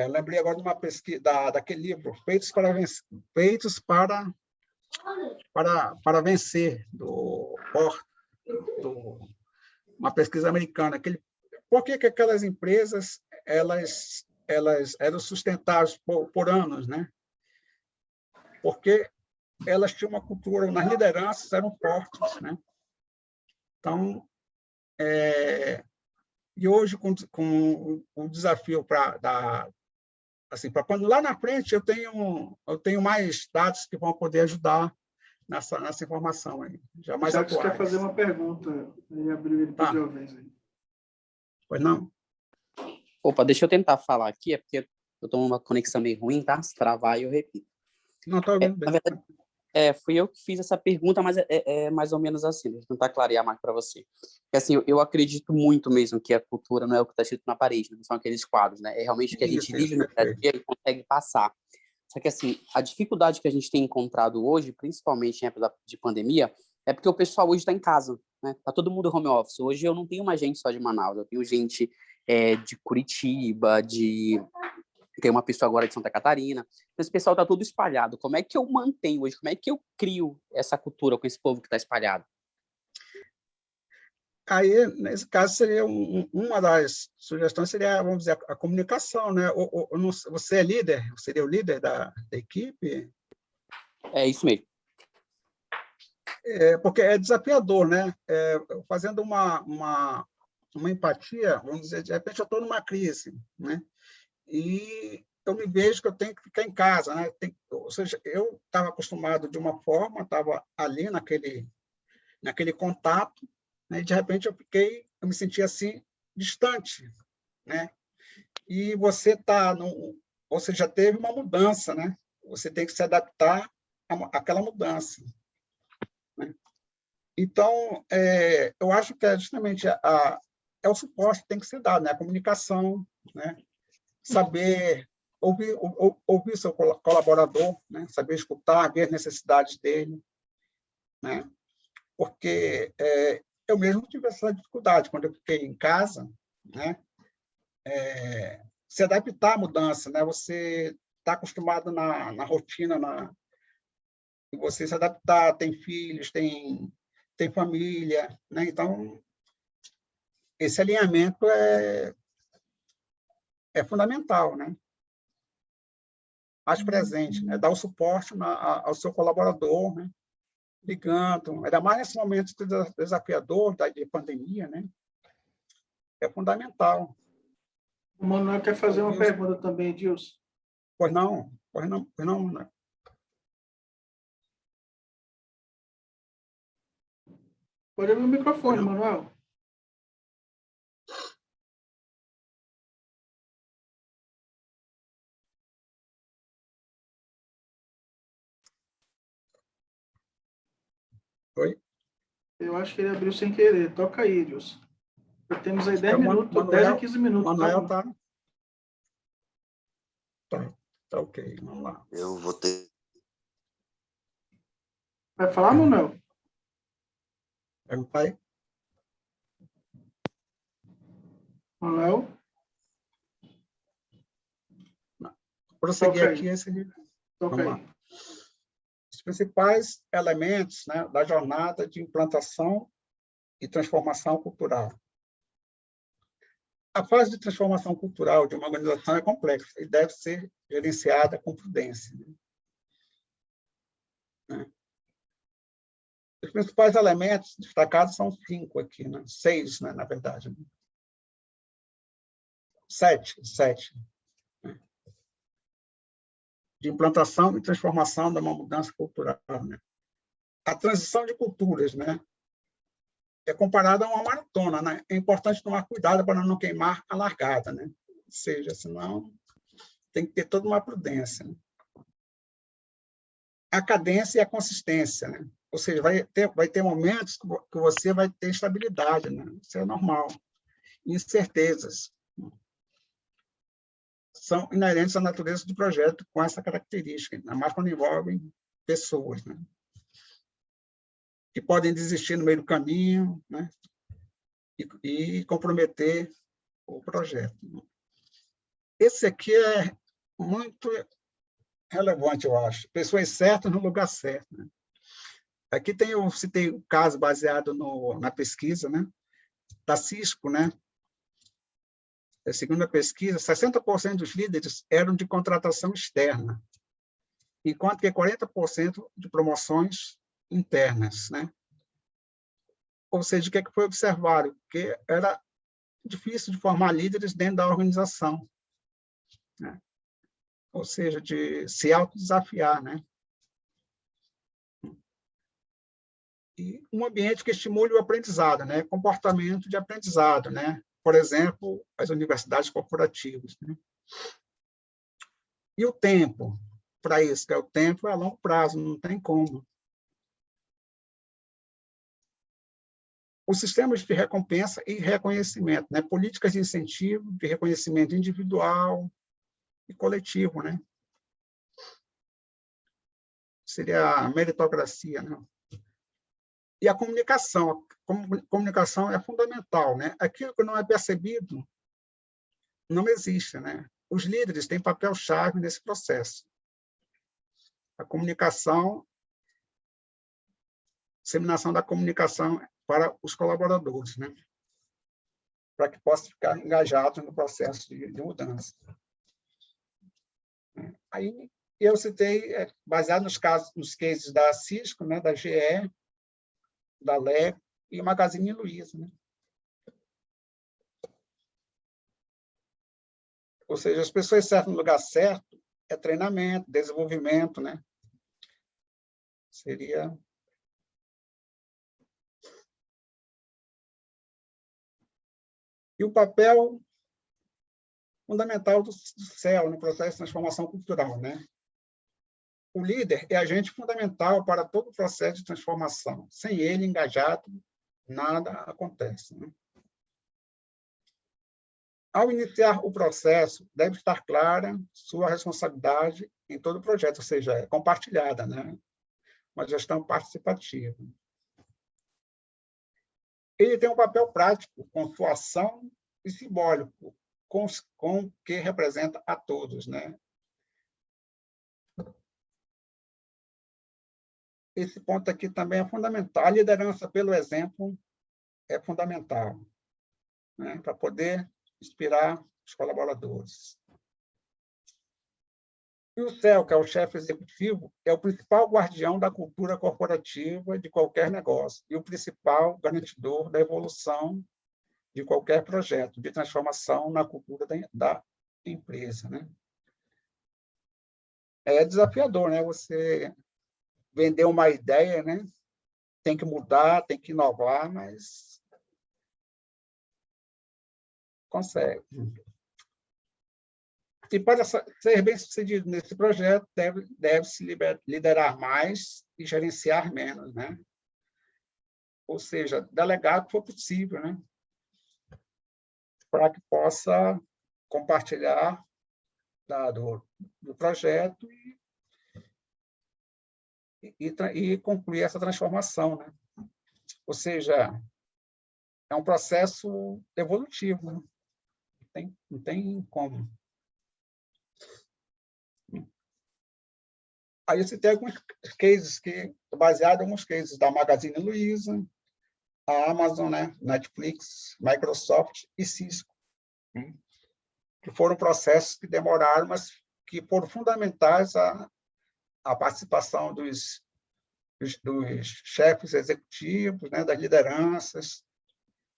lembrei agora de uma pesquisa, daquele livro, Feitos para Vencer, uma pesquisa americana. Por que aquelas empresas elas eram sustentáveis por anos, né? Porque elas tinham uma cultura, nas lideranças eram fortes, né? Então, e hoje, com o desafio assim, para quando lá na frente eu tenho mais dados que vão poder ajudar nessa informação aí, já o mais Jacques quer fazer atuais. uma pergunta, ele Tá, pediu a vez aí. pois não? Opa, deixa eu tentar falar aqui, é porque eu tô numa conexão meio ruim, tá? Se travar, eu repito. Não, estou ouvindo Na bem. verdade, fui eu que fiz essa pergunta, mas é mais ou menos assim, deixa eu tentar clarear mais para você. Porque, assim, eu acredito muito mesmo que a cultura não é o que está escrito na parede, não são aqueles quadros, né? É realmente o que a gente Isso, vive no dia a perfeito. dia e consegue passar. Só que, assim, a dificuldade que a gente tem encontrado hoje, principalmente em época de pandemia, é porque o pessoal hoje está em casa, né? Tá todo mundo home office. Hoje eu não tenho mais gente só de Manaus, eu tenho gente de Curitiba, tem uma pessoa agora de Santa Catarina. Então, esse pessoal está todo espalhado. Como é que eu mantenho hoje? Como é que eu crio essa cultura com esse povo que está espalhado? Aí, nesse caso, seria uma das sugestões seria, vamos dizer, a comunicação, né? Você é líder? Seria o líder da equipe? É isso mesmo. Porque é desafiador, né? Fazendo uma empatia, vamos dizer, de repente eu estou numa crise, né? E eu me vejo que eu tenho que ficar em casa, né? Ou seja, eu estava acostumado de uma forma, estava ali naquele contato, né? E de repente eu me senti assim distante, né? E você já teve uma mudança, né? Você tem que se adaptar àquela mudança, né? Então, eu acho que é justamente é o suporte que tem que ser dado, né? A comunicação, né? Saber ouvir seu colaborador, né? Saber escutar, ver as necessidades dele, né? porque eu mesmo tive essa dificuldade quando eu fiquei em casa, né? Se adaptar à mudança, né? Você está acostumado na rotina, e você se adaptar, tem filhos, tem família, né? Então, esse alinhamento é fundamental, né? Mais presente, né? Dar o suporte ao seu colaborador, né? Ligando, ainda mais nesse momento desafiador de pandemia, né? É fundamental. O Manuel quer fazer uma pergunta também, Edilson. Pois não, Manuel. Pode abrir o microfone, Manuel. Oi? Eu acho que ele abriu sem querer. Toca aí, Edilson. Já temos aí 10 minutos, Manuel, 10 a 15 minutos. Manuel tá ok, vamos lá. Eu vou ter. Vai falar, Manuel? Pergunta aí. Manuel? Prosseguir aqui. Toca vamos aí. lá. Os principais elementos, né, da jornada de implantação e transformação cultural. A fase de transformação cultural de uma organização é complexa e deve ser gerenciada com prudência. Né? Os principais elementos destacados são 5 aqui, né? 6, né, na verdade. 7. Né? De implantação e transformação de uma mudança cultural. Né? A transição de culturas, né? É comparada a uma maratona, né? É importante tomar cuidado para não queimar a largada, né? Ou seja, senão tem que ter toda uma prudência. Né? A cadência e a consistência, né? Ou seja, vai ter momentos que você vai ter estabilidade, né? Isso é normal. Incertezas são inerentes à natureza do projeto com essa característica, ainda mais quando envolvem pessoas, né? Que podem desistir no meio do caminho, né? E comprometer o projeto. Esse aqui é muito relevante, eu acho. Pessoas certas no lugar certo. Né? Aqui eu citei um caso baseado na pesquisa, né? Da Cisco, né? Segundo a pesquisa, 60% dos líderes eram de contratação externa, enquanto que 40% de promoções internas, né? Ou seja, o que foi observado? Que era difícil de formar líderes dentro da organização, né? Ou seja, de se autodesafiar, né? E um ambiente que estimule o aprendizado, né? Comportamento de aprendizado, né? Por exemplo, as universidades corporativas, né? E o tempo, para isso, que é o tempo a longo prazo, não tem como. Os sistemas de recompensa e reconhecimento, né? Políticas de incentivo, de reconhecimento individual e coletivo, né? Seria a meritocracia, né? E a comunicação. Comunicação é fundamental, né? Aquilo que não é percebido não existe, né? Os líderes têm papel-chave nesse processo. A comunicação, disseminação da comunicação para os colaboradores, né? Para que possam ficar engajados no processo de mudança. Aí eu citei, baseado nos cases da Cisco, né, da GE, da LE e Magazine Luiza, né? Ou seja, as pessoas certas no lugar certo é treinamento, desenvolvimento, né? Seria... E o papel fundamental do CEL no processo de transformação cultural, né? O líder é agente fundamental para todo o processo de transformação. Sem ele engajado, nada acontece, né? Ao iniciar o processo, deve estar clara sua responsabilidade em todo o projeto, ou seja, é compartilhada, né? Uma gestão participativa. ele tem um papel prático, com sua ação e simbólico, com o que representa a todos, né? Esse ponto aqui também é fundamental. A liderança pelo exemplo é fundamental, né? Para poder inspirar os colaboradores. E o CEO, que é o chefe executivo, é o principal guardião da cultura corporativa de qualquer negócio e o principal garantidor da evolução de qualquer projeto de transformação na cultura da empresa, né? É desafiador, né? Você vender uma ideia, né? Tem que mudar, tem que inovar, mas consegue. E para ser bem-sucedido nesse projeto, deve-se liderar mais e gerenciar menos, né? Ou seja, delegar o que for possível, né? Para que possa compartilhar do projeto e concluir essa transformação, né? Ou seja, é um processo evolutivo, né? Não tem como. Aí eu citei alguns cases baseados em alguns cases da Magazine Luiza, a Amazon, né? Netflix, Microsoft e Cisco, né? Que foram processos que demoraram, mas que foram fundamentais a participação dos chefes executivos, né? Das lideranças,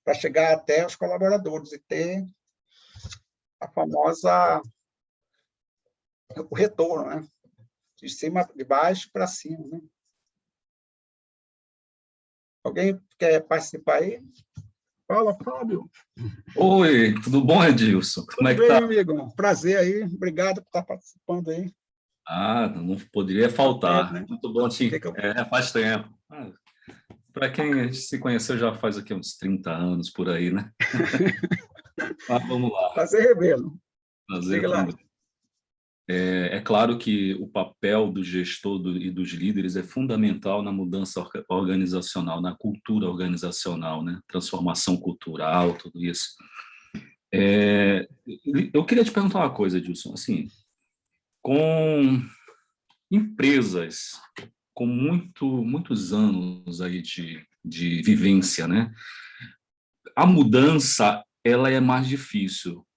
para chegar até os colaboradores e ter a famosa o retorno, né? De baixo para cima, né? Alguém quer participar aí? Fala, Fábio. Oi, tudo bom, Edilson? Como é que Tudo bem, tá? amigo? Prazer aí. Obrigado por estar participando aí. Ah, não poderia Faz tempo, faltar. né? Muito bom, Tim. Faz tempo. Para quem a gente se conheceu já faz aqui uns 30 anos por aí, né? Mas vamos lá. Prazer revê-lo. Prazer Diga lá. também. É claro que o papel do gestor e dos líderes é fundamental na mudança organizacional, na cultura organizacional, né? Transformação cultural, tudo isso. Eu queria te perguntar uma coisa, Edilson. Assim, com empresas com muitos anos aí de vivência, né? A mudança ela é mais difícil.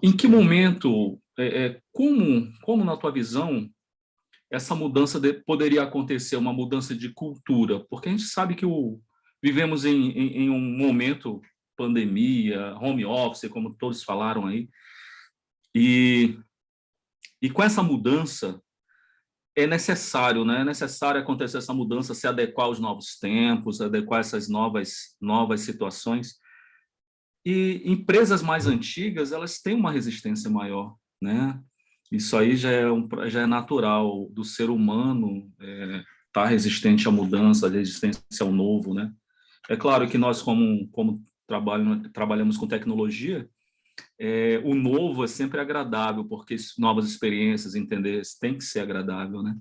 Em que momento, como na tua visão, essa mudança poderia acontecer, uma mudança de cultura? Porque a gente sabe que vivemos em um momento, pandemia, home office, como todos falaram aí, e com essa mudança, é necessário, né? É necessário acontecer essa mudança, se adequar aos novos tempos, adequar essas novas situações. E empresas mais antigas, elas têm uma resistência maior, né? Isso aí já é natural do ser humano, tá resistente à mudança, resistência ao novo, né? É claro que nós, como trabalhamos com tecnologia, o novo é sempre agradável, porque novas experiências, entender, tem que ser agradável, né?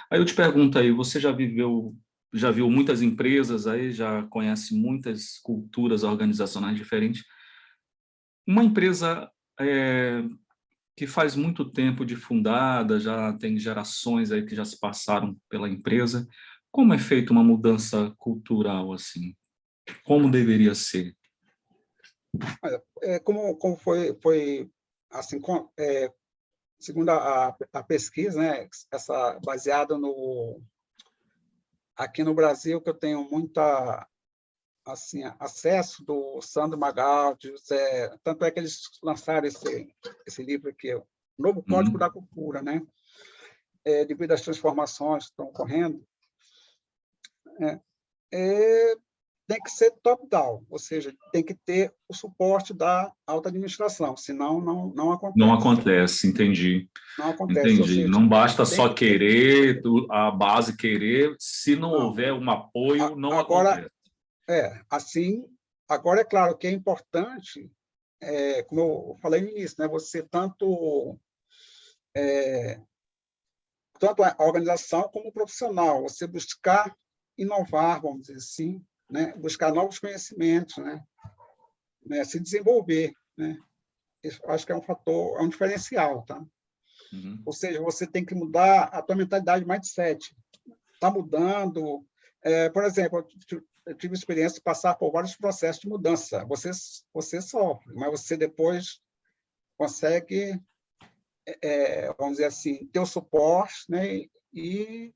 Aí eu te pergunto aí, você já viu muitas empresas aí, já conhece muitas culturas organizacionais diferentes. Uma empresa que faz muito tempo de fundada, já tem gerações aí que já se passaram pela empresa, como é feita uma mudança cultural assim? Como deveria ser? Como foi assim, segundo a pesquisa, né? Baseada aqui no Brasil, que eu tenho muita assim, acesso do Sandro Magaldi, tanto é que eles lançaram esse livro aqui, o Novo Código da Cultura, né? Devido às transformações que estão ocorrendo, tem que ser top-down, ou seja, tem que ter o suporte da alta administração, senão não acontece. Não acontece, entendi. Não acontece. Entendi. Ou seja, não basta só querer, a base querer, se não houver um apoio, não acontece. Agora é claro que é importante, como eu falei no início, né, você tanto a organização como o profissional, você buscar inovar, vamos dizer assim, né? Buscar novos conhecimentos, né? Se desenvolver, né? Isso, acho que é um fator, é um diferencial, tá? Uhum. Ou seja, você tem que mudar a tua mentalidade, mindset. Está mudando. Por exemplo, eu tive experiência de passar por vários processos de mudança. Você sofre, mas você depois consegue, vamos dizer assim, ter o suporte, né? E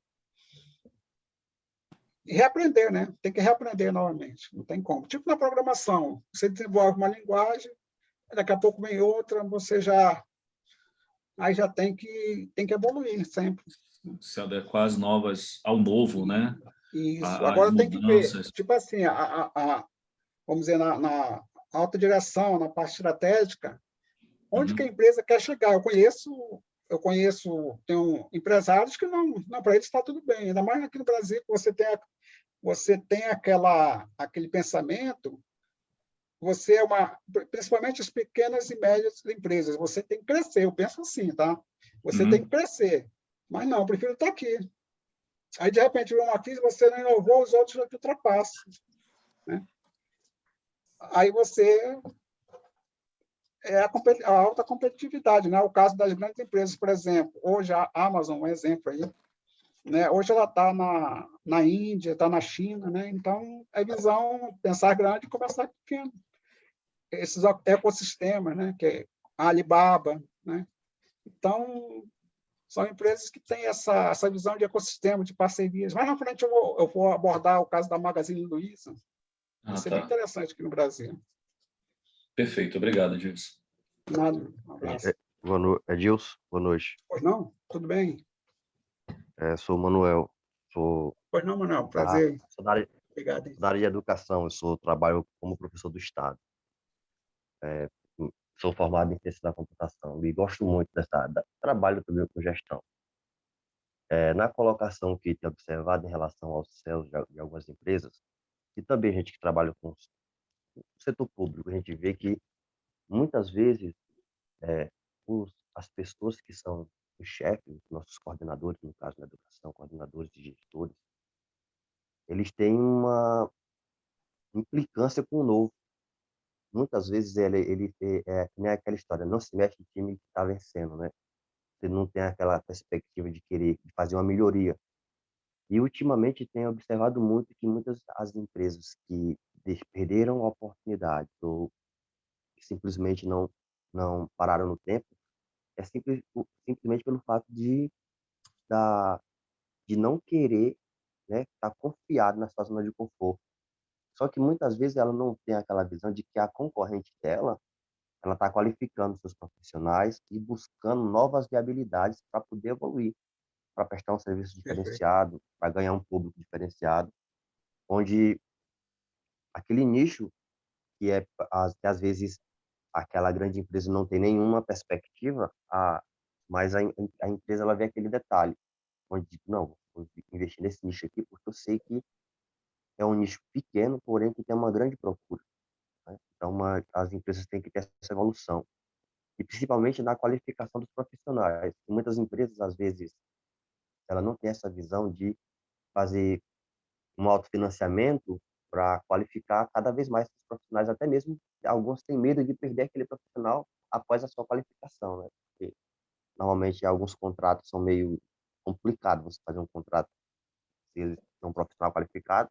reaprender, né? Tem que reaprender novamente, não tem como. Tipo na programação, você desenvolve uma linguagem, daqui a pouco vem outra, você já tem que evoluir sempre. Se adequar às novas, ao novo, né? Isso. As Agora tem que ver, mudanças. tipo assim, vamos dizer, na alta direção, na parte estratégica, onde que a empresa quer chegar. Tenho empresários que não para eles está tudo bem, ainda mais aqui no Brasil, que você tem aquele pensamento, principalmente as pequenas e médias empresas, você tem que crescer, eu penso assim, tá? Você tem que crescer, mas não, eu prefiro estar aqui. Aí, de repente, vem uma crise, você não inovou, os outros já te ultrapassam, né? Aí você a alta competitividade, né? O caso das grandes empresas, por exemplo, hoje a Amazon, um exemplo aí, né? Hoje ela está na Índia, está na China, né? Então, é visão pensar grande e começar pequeno. Esses ecossistemas, né? Que é a Alibaba, né? Então, são empresas que têm essa visão de ecossistema, de parcerias. Mais na frente eu vou abordar o caso da Magazine Luiza. Vai ser bem interessante aqui no Brasil. Perfeito, obrigado, Gilson. Nada, um abraço. Edilson, boa noite. Pois não? Tudo bem? Sou o Manuel. Pois não, Manuel, prazer. Sou da área, Obrigado. da área de educação, trabalho como professor do Estado. Sou formado em ciência da computação e gosto muito trabalho também com gestão. Na colocação que tem observado em relação aos céus de algumas empresas, e também a gente que trabalha com o setor público, a gente vê que muitas vezes as pessoas que são os chefes, nossos coordenadores, no caso da educação, coordenadores e gestores, eles têm uma implicância com o novo. Muitas vezes ele é que nem aquela história, não se mexe em time que está vencendo, né? Você não tem aquela perspectiva de querer de fazer uma melhoria. E ultimamente tenho observado muito que muitas as empresas que perderam a oportunidade ou que simplesmente não pararam no tempo, é simplesmente pelo fato de não querer, né, estar confiado na sua zona de conforto. Só que muitas vezes ela não tem aquela visão de que a concorrente dela, ela está qualificando seus profissionais e buscando novas viabilidades para poder evoluir, para prestar um serviço Perfeito. diferenciado, para ganhar um público diferenciado, onde aquele nicho que às vezes aquela grande empresa não tem nenhuma perspectiva, mas a empresa ela vê aquele detalhe, onde não, vou investir nesse nicho aqui porque eu sei que é um nicho pequeno, porém que tem uma grande procura, né? Então, as empresas têm que ter essa evolução. E principalmente na qualificação dos profissionais. Muitas empresas, às vezes, ela não tem essa visão de fazer um autofinanciamento para qualificar cada vez mais os profissionais, até mesmo alguns têm medo de perder aquele profissional após a sua qualificação, né? Porque, normalmente, alguns contratos são meio complicados, você fazer um contrato se é um profissional qualificado,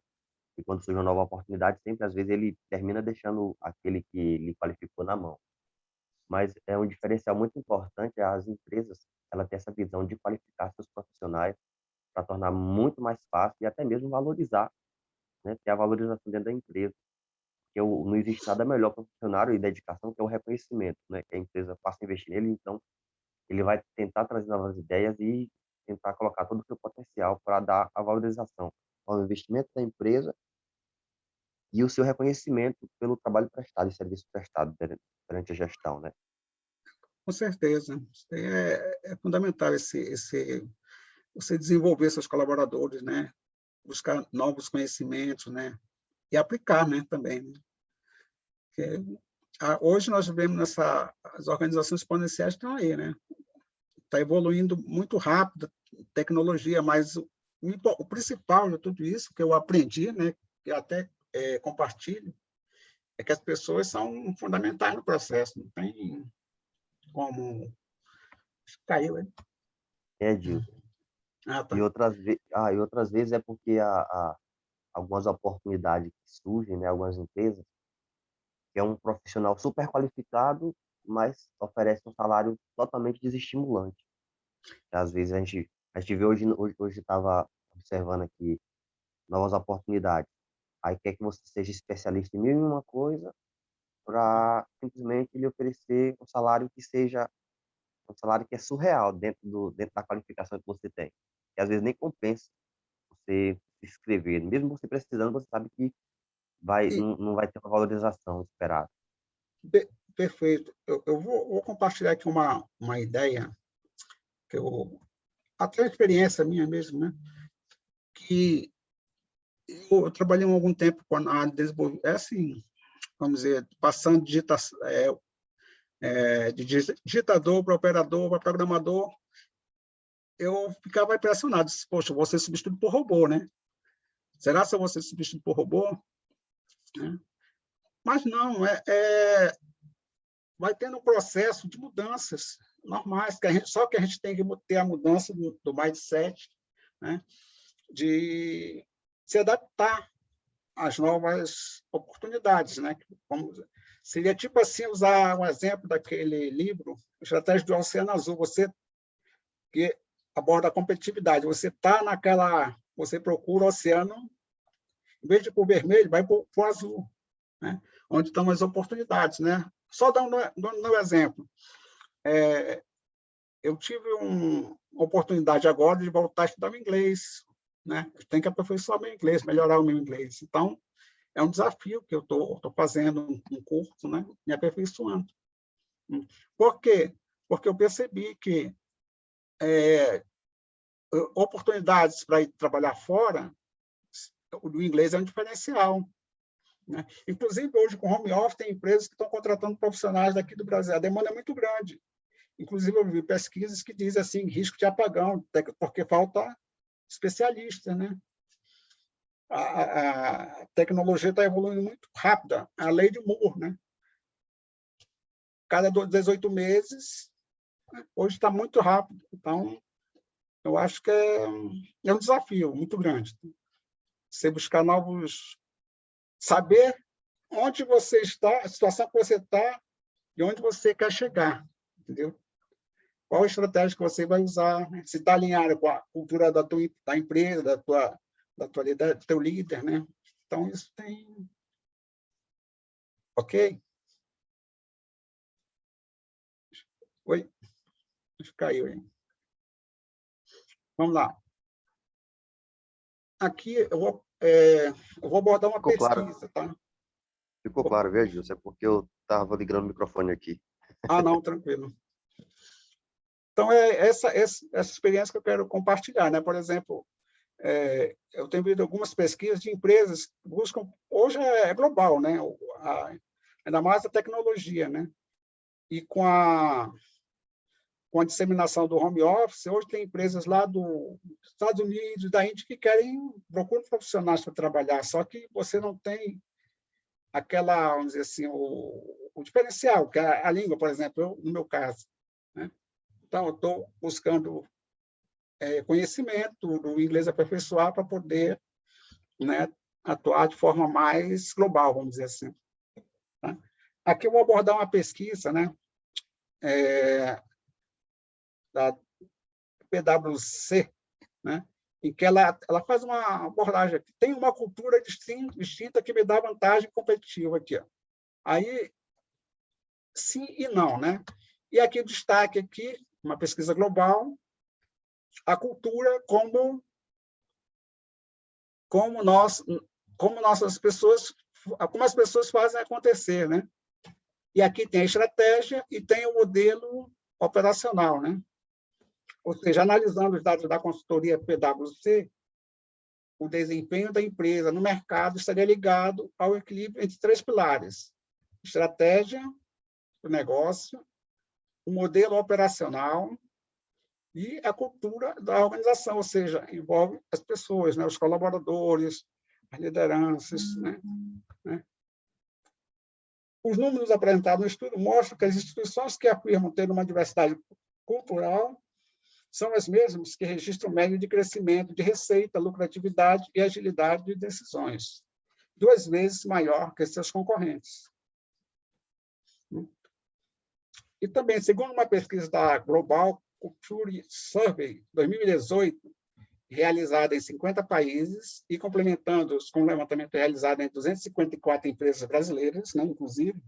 e quando surge uma nova oportunidade, sempre, às vezes, ele termina deixando aquele que lhe qualificou na mão. Mas é um diferencial muito importante as empresas, ela ter essa visão de qualificar seus profissionais para tornar muito mais fácil e até mesmo valorizar, né, ter a valorização dentro da empresa. Porque não existe nada melhor para o funcionário e dedicação que é o reconhecimento, né, que a empresa passa a investir nele, então ele vai tentar trazer novas ideias e tentar colocar todo o seu potencial para dar a valorização ao investimento da empresa e o seu reconhecimento pelo trabalho prestado e serviço prestado durante a gestão, né? Com certeza. É fundamental você desenvolver seus colaboradores, né? Buscar novos conhecimentos, né? E aplicar, né? Também. Né? Hoje nós vemos as organizações exponenciais estão aí, né? Está evoluindo muito rápido a tecnologia, mas o principal de tudo isso que eu aprendi, né? Que até compartilho é que as pessoas são fundamentais no processo, não tem como... Caiu, hein? Edilson. Ah, tá. E outras vezes é porque algumas oportunidades que surgem, né, algumas empresas, que é um profissional super qualificado, mas oferece um salário totalmente desestimulante. Às vezes a gente vê hoje estava observando aqui novas oportunidades. Aí quer que você seja especialista em mil e uma coisa para simplesmente lhe oferecer um salário que seja um salário que é surreal dentro da qualificação que você tem. E às vezes nem compensa você se inscrever. Mesmo você precisando, você sabe que E, não vai ter uma valorização esperada. perfeito. Eu vou compartilhar aqui uma ideia, que até uma experiência minha mesmo, né? Que eu trabalhei há algum tempo com a desenvolvimento, assim, vamos dizer, passando de digitador para operador, para programador, eu ficava impressionado. Poxa, vou ser substituído por robô, né? Será que eu vou ser substituído por robô? Né? Mas não, vai tendo um processo de mudanças normais, só que a gente tem que ter a mudança do mindset, né? De se adaptar às novas oportunidades, né? Seria tipo assim, usar um exemplo daquele livro, Estratégia do Oceano Azul, você que aborda a competitividade, você procura o oceano, em vez de ir para o vermelho, vai para o azul, né? Onde estão as oportunidades, né? Só dando um exemplo, eu tive uma oportunidade agora de voltar a estudar inglês, né? Eu tenho que aperfeiçoar meu inglês, melhorar o meu inglês. Então, é um desafio que eu estou fazendo um curso, né? Me aperfeiçoando. Por quê? Porque eu percebi que oportunidades para ir trabalhar fora, o inglês é um diferencial, né? Inclusive, hoje, com home office, tem empresas que estão contratando profissionais daqui do Brasil. A demanda é muito grande. Inclusive, eu vi pesquisas que dizem assim, risco de apagão, porque falta especialista, né? A tecnologia está evoluindo muito rápida, a lei de Moore, né? Cada 18 meses, hoje está muito rápido. Então, eu acho que é um desafio muito grande. Você buscar saber onde você está, a situação que você está e onde você quer chegar, entendeu? Qual a estratégia que você vai usar, né? Se está alinhado com a cultura da empresa, do teu líder, né? Então, isso tem... Ok? Oi? Acho que caiu aí. Vamos lá. Aqui eu vou abordar uma Ficou claro. pesquisa, tá? Ficou claro, viu, Edilson? É porque eu estava ligando o microfone aqui. Ah, não, tranquilo. Então, é essa experiência que eu quero compartilhar, né? Por exemplo, eu tenho visto algumas pesquisas de empresas que buscam... Hoje é global, né? Ainda mais a tecnologia, né? E com a disseminação do home office, hoje tem empresas lá dos Estados Unidos, da Índia, que procuram profissionais para trabalhar, só que você não tem aquela, vamos dizer assim, o diferencial, que é a língua, por exemplo, no meu caso, né? Então, eu estou buscando conhecimento do inglês aperfeiçoar para poder, né, atuar de forma mais global, vamos dizer assim. Tá? Aqui eu vou abordar uma pesquisa, né, da PwC, né, em que ela faz uma abordagem aqui. Tem uma cultura distinta que me dá vantagem competitiva aqui. Ó. Aí, sim e não, né? E aqui o destaque aqui, uma pesquisa global, a cultura como as pessoas fazem acontecer, né? E aqui tem a estratégia e tem o modelo operacional, né? Ou seja, analisando os dados da consultoria PwC, o desempenho da empresa no mercado estaria ligado ao equilíbrio entre 3 pilares: estratégia do negócio, o modelo operacional e a cultura da organização, ou seja, envolve as pessoas, né, os colaboradores, as lideranças, né? Os números apresentados no estudo mostram que as instituições que afirmam ter uma diversidade cultural são as mesmas que registram média de crescimento de receita, lucratividade e agilidade de decisões, 2 vezes maior que seus concorrentes. E também, segundo uma pesquisa da Global Culture Survey 2018, realizada em 50 países e complementando-os com um levantamento realizado em 254 empresas brasileiras, né, inclusive,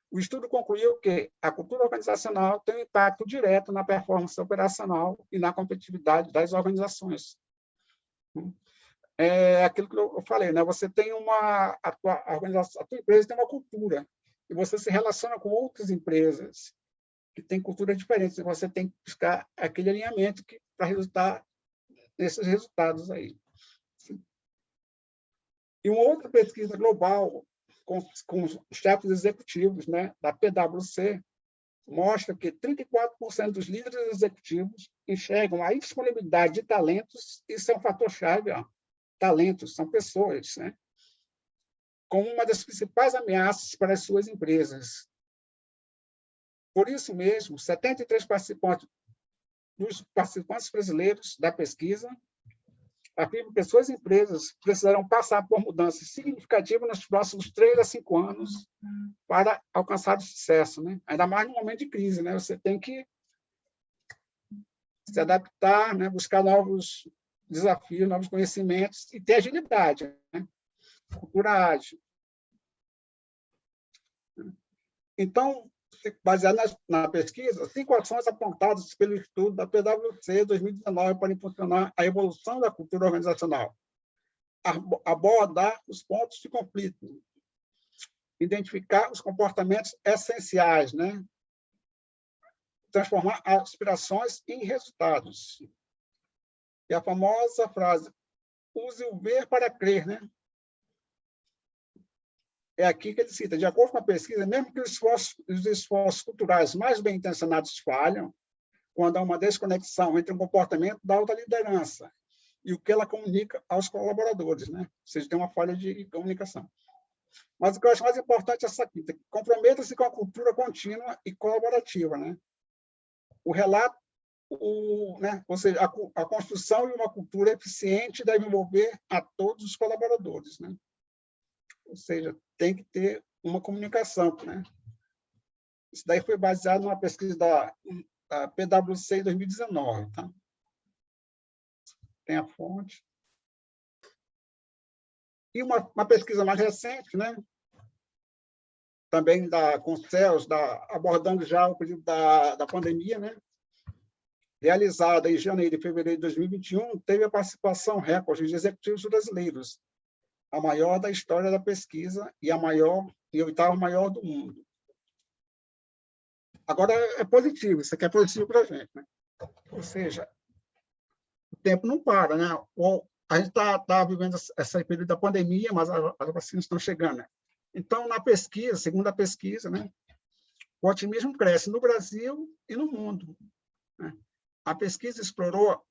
o estudo concluiu que a cultura organizacional tem um impacto direto na performance operacional e na competitividade das organizações. É aquilo que eu falei, né? Você tem a tua empresa tem uma cultura e você se relaciona com outras empresas que têm culturas diferentes. E você tem que buscar aquele alinhamento para resultar nesses resultados aí. E uma outra pesquisa global com os chefes executivos, né, da PwC, mostra que 34% dos líderes executivos enxergam a disponibilidade de talentos, isso é um fator-chave, talentos, são pessoas, né, como uma das principais ameaças para as suas empresas. Por isso mesmo, 73% dos participantes brasileiros da pesquisa afirmam que suas empresas precisarão passar por mudanças significativas nos próximos 3 a 5 anos para alcançar o sucesso, né? Ainda mais no momento de crise, né? Você tem que se adaptar, né? Buscar novos desafios, novos conhecimentos e ter agilidade, né? Cultura ágil. Então, baseado na pesquisa, 5 ações apontadas pelo estudo da PwC 2019 para impulsionar a evolução da cultura organizacional. Abordar os pontos de conflito. Identificar os comportamentos essenciais, né? Transformar aspirações em resultados. E a famosa frase, use o ver para crer, né? É aqui que ele cita, de acordo com a pesquisa, mesmo que os esforços culturais mais bem intencionados falham, quando há uma desconexão entre o comportamento da alta liderança e o que ela comunica aos colaboradores, né? Ou seja, tem uma falha de comunicação. Mas o que eu acho mais importante é essa aqui, comprometa-se com a cultura contínua e colaborativa, né? O relato, né? Ou seja, a construção de uma cultura eficiente deve envolver a todos os colaboradores, né? Ou seja, tem que ter uma comunicação, né? Isso daí foi baseado numa pesquisa da PwC em 2019, tá? Tem a fonte. E uma pesquisa mais recente, né? Também com o CELS, abordando já o período da pandemia, né? Realizada em janeiro e fevereiro de 2021, teve a participação recorde de executivos brasileiros, a maior da história da pesquisa e a 8ª maior do mundo. Agora, é positivo, isso aqui é positivo para a gente, né? Ou seja, o tempo não para, né? A gente está vivendo esse período da pandemia, mas as vacinas estão chegando, né? Então, na pesquisa, segundo a pesquisa, né, o otimismo cresce no Brasil e no mundo, né? A pesquisa explora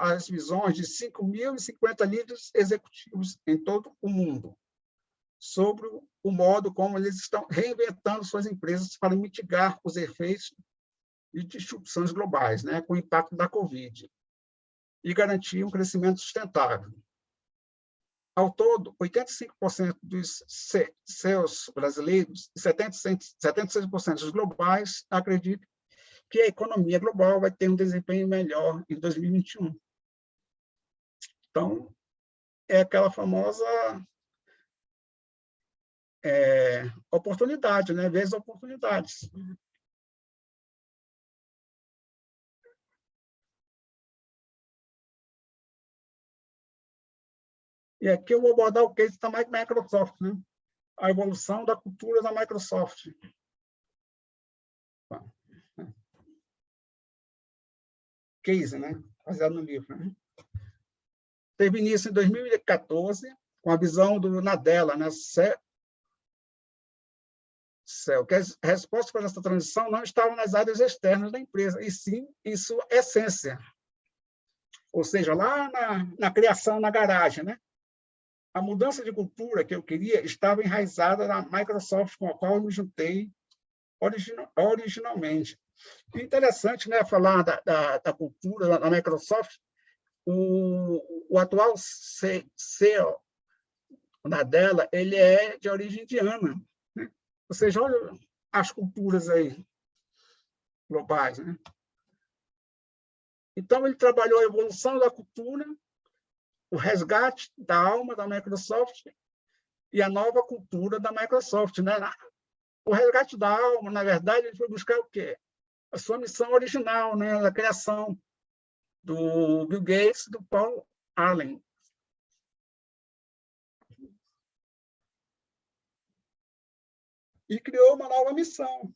as visões de 5.050 líderes executivos em todo o mundo sobre o modo como eles estão reinventando suas empresas para mitigar os efeitos de disrupções globais, né, com o impacto da Covid, e garantir um crescimento sustentável. Ao todo, 85% dos CEOs brasileiros e 76% dos globais acreditam que a economia global vai ter um desempenho melhor em 2021. Então, é aquela famosa oportunidade, né? Vezes oportunidades. E aqui eu vou abordar o case da Microsoft, né? A evolução da cultura da Microsoft. Case, né? Baseado no livro, né? Teve início em 2014, com a visão do Nadella, né? Que as respostas para essa transição não estavam nas áreas externas da empresa, e sim em sua essência. Ou seja, lá na criação, na garagem, né? a mudança de cultura que eu queria estava enraizada na Microsoft, com a qual eu me juntei originalmente. E interessante, né, falar da cultura da Microsoft. O atual CEO dela, ele é de origem indiana, né? Ou seja, olha as culturas aí globais, né? Então, ele trabalhou a evolução da cultura, o resgate da alma da Microsoft e a nova cultura da Microsoft, né? O resgate da alma, na verdade, ele foi buscar o quê? A sua missão original, né? A criação do Bill Gates e do Paul Allen. E criou uma nova missão.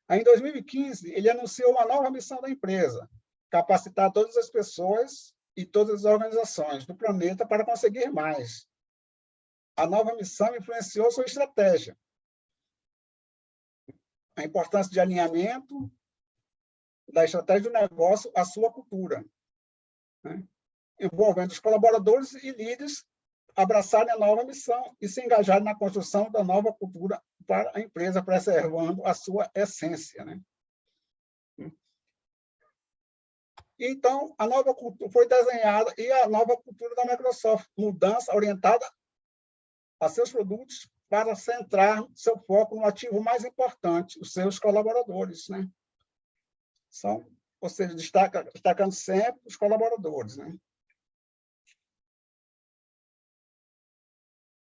Aí, em 2015, ele anunciou uma nova missão da empresa: capacitar todas as pessoas e todas as organizações do planeta para conseguir mais. A nova missão influenciou sua estratégia. A importância de alinhamento da estratégia do negócio à sua cultura, né? Envolvendo os colaboradores e líderes abraçarem a nova missão e se engajarem na construção da nova cultura para a empresa, preservando a sua essência, né? Então, a nova cultura foi desenhada e a nova cultura da Microsoft, mudança orientada a seus produtos para centrar seu foco no ativo mais importante, os seus colaboradores, né? Ou seja, destacando sempre os colaboradores, né?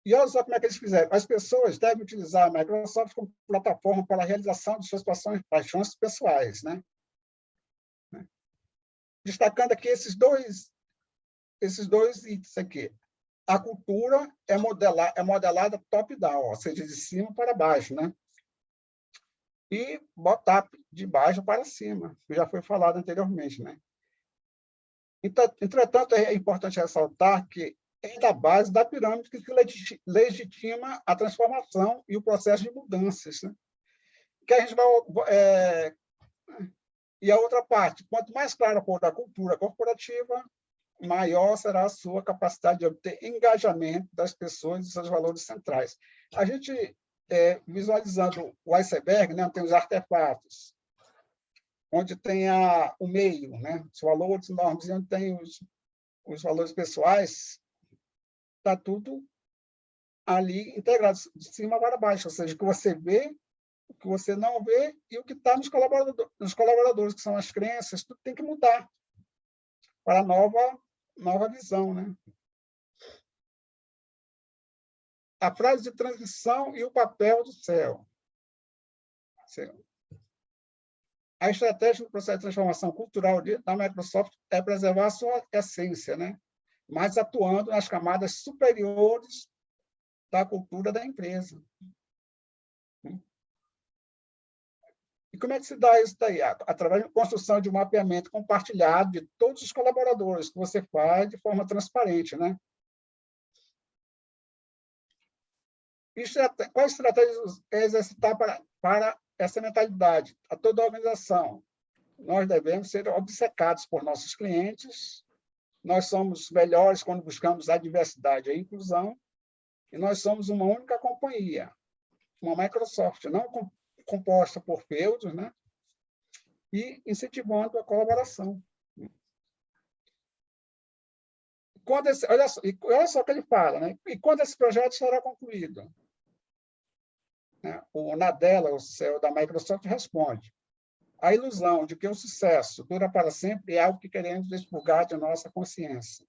E olha só como é que eles fizeram. As pessoas devem utilizar a Microsoft como plataforma para a realização de suas paixões pessoais, né? Destacando aqui esses dois itens aqui. A cultura é modelada top-down, ou seja, de cima para baixo, né? E bottom, de baixo para cima, que já foi falado anteriormente, né? Entretanto, é importante ressaltar que é da base da pirâmide que se legitima a transformação e o processo de mudanças, né? Que a gente vai... E a outra parte, quanto mais clara for a cultura corporativa, maior será a sua capacidade de obter engajamento das pessoas e seus valores centrais. A gente, visualizando o iceberg, né, tem os artefatos, onde tem o meio, né, os valores, normas, e onde tem os valores pessoais, está tudo ali integrado, de cima para baixo, ou seja, o que você vê, o que você não vê e o que está nos colaboradores, que são as crenças, tudo tem que mudar para a nova visão, né? A frase de transição e o papel do céu. A estratégia do processo de transformação cultural da Microsoft é preservar a sua essência, né? Mas atuando nas camadas superiores da cultura da empresa. E como é que se dá isso daí? Através da construção de um mapeamento compartilhado de todos os colaboradores, que você faz de forma transparente, né? Quais estratégias exercitar para essa mentalidade? A toda a organização. Nós devemos ser obcecados por nossos clientes, nós somos melhores quando buscamos a diversidade e a inclusão, e nós somos uma única companhia, uma Microsoft, não composta por feudos, né? E incentivando a colaboração. Olha só o que ele fala, né? E quando esse projeto será concluído? Né? O Nadella, o CEO da Microsoft, responde: a ilusão de que o sucesso dura para sempre é algo que queremos expurgar de nossa consciência.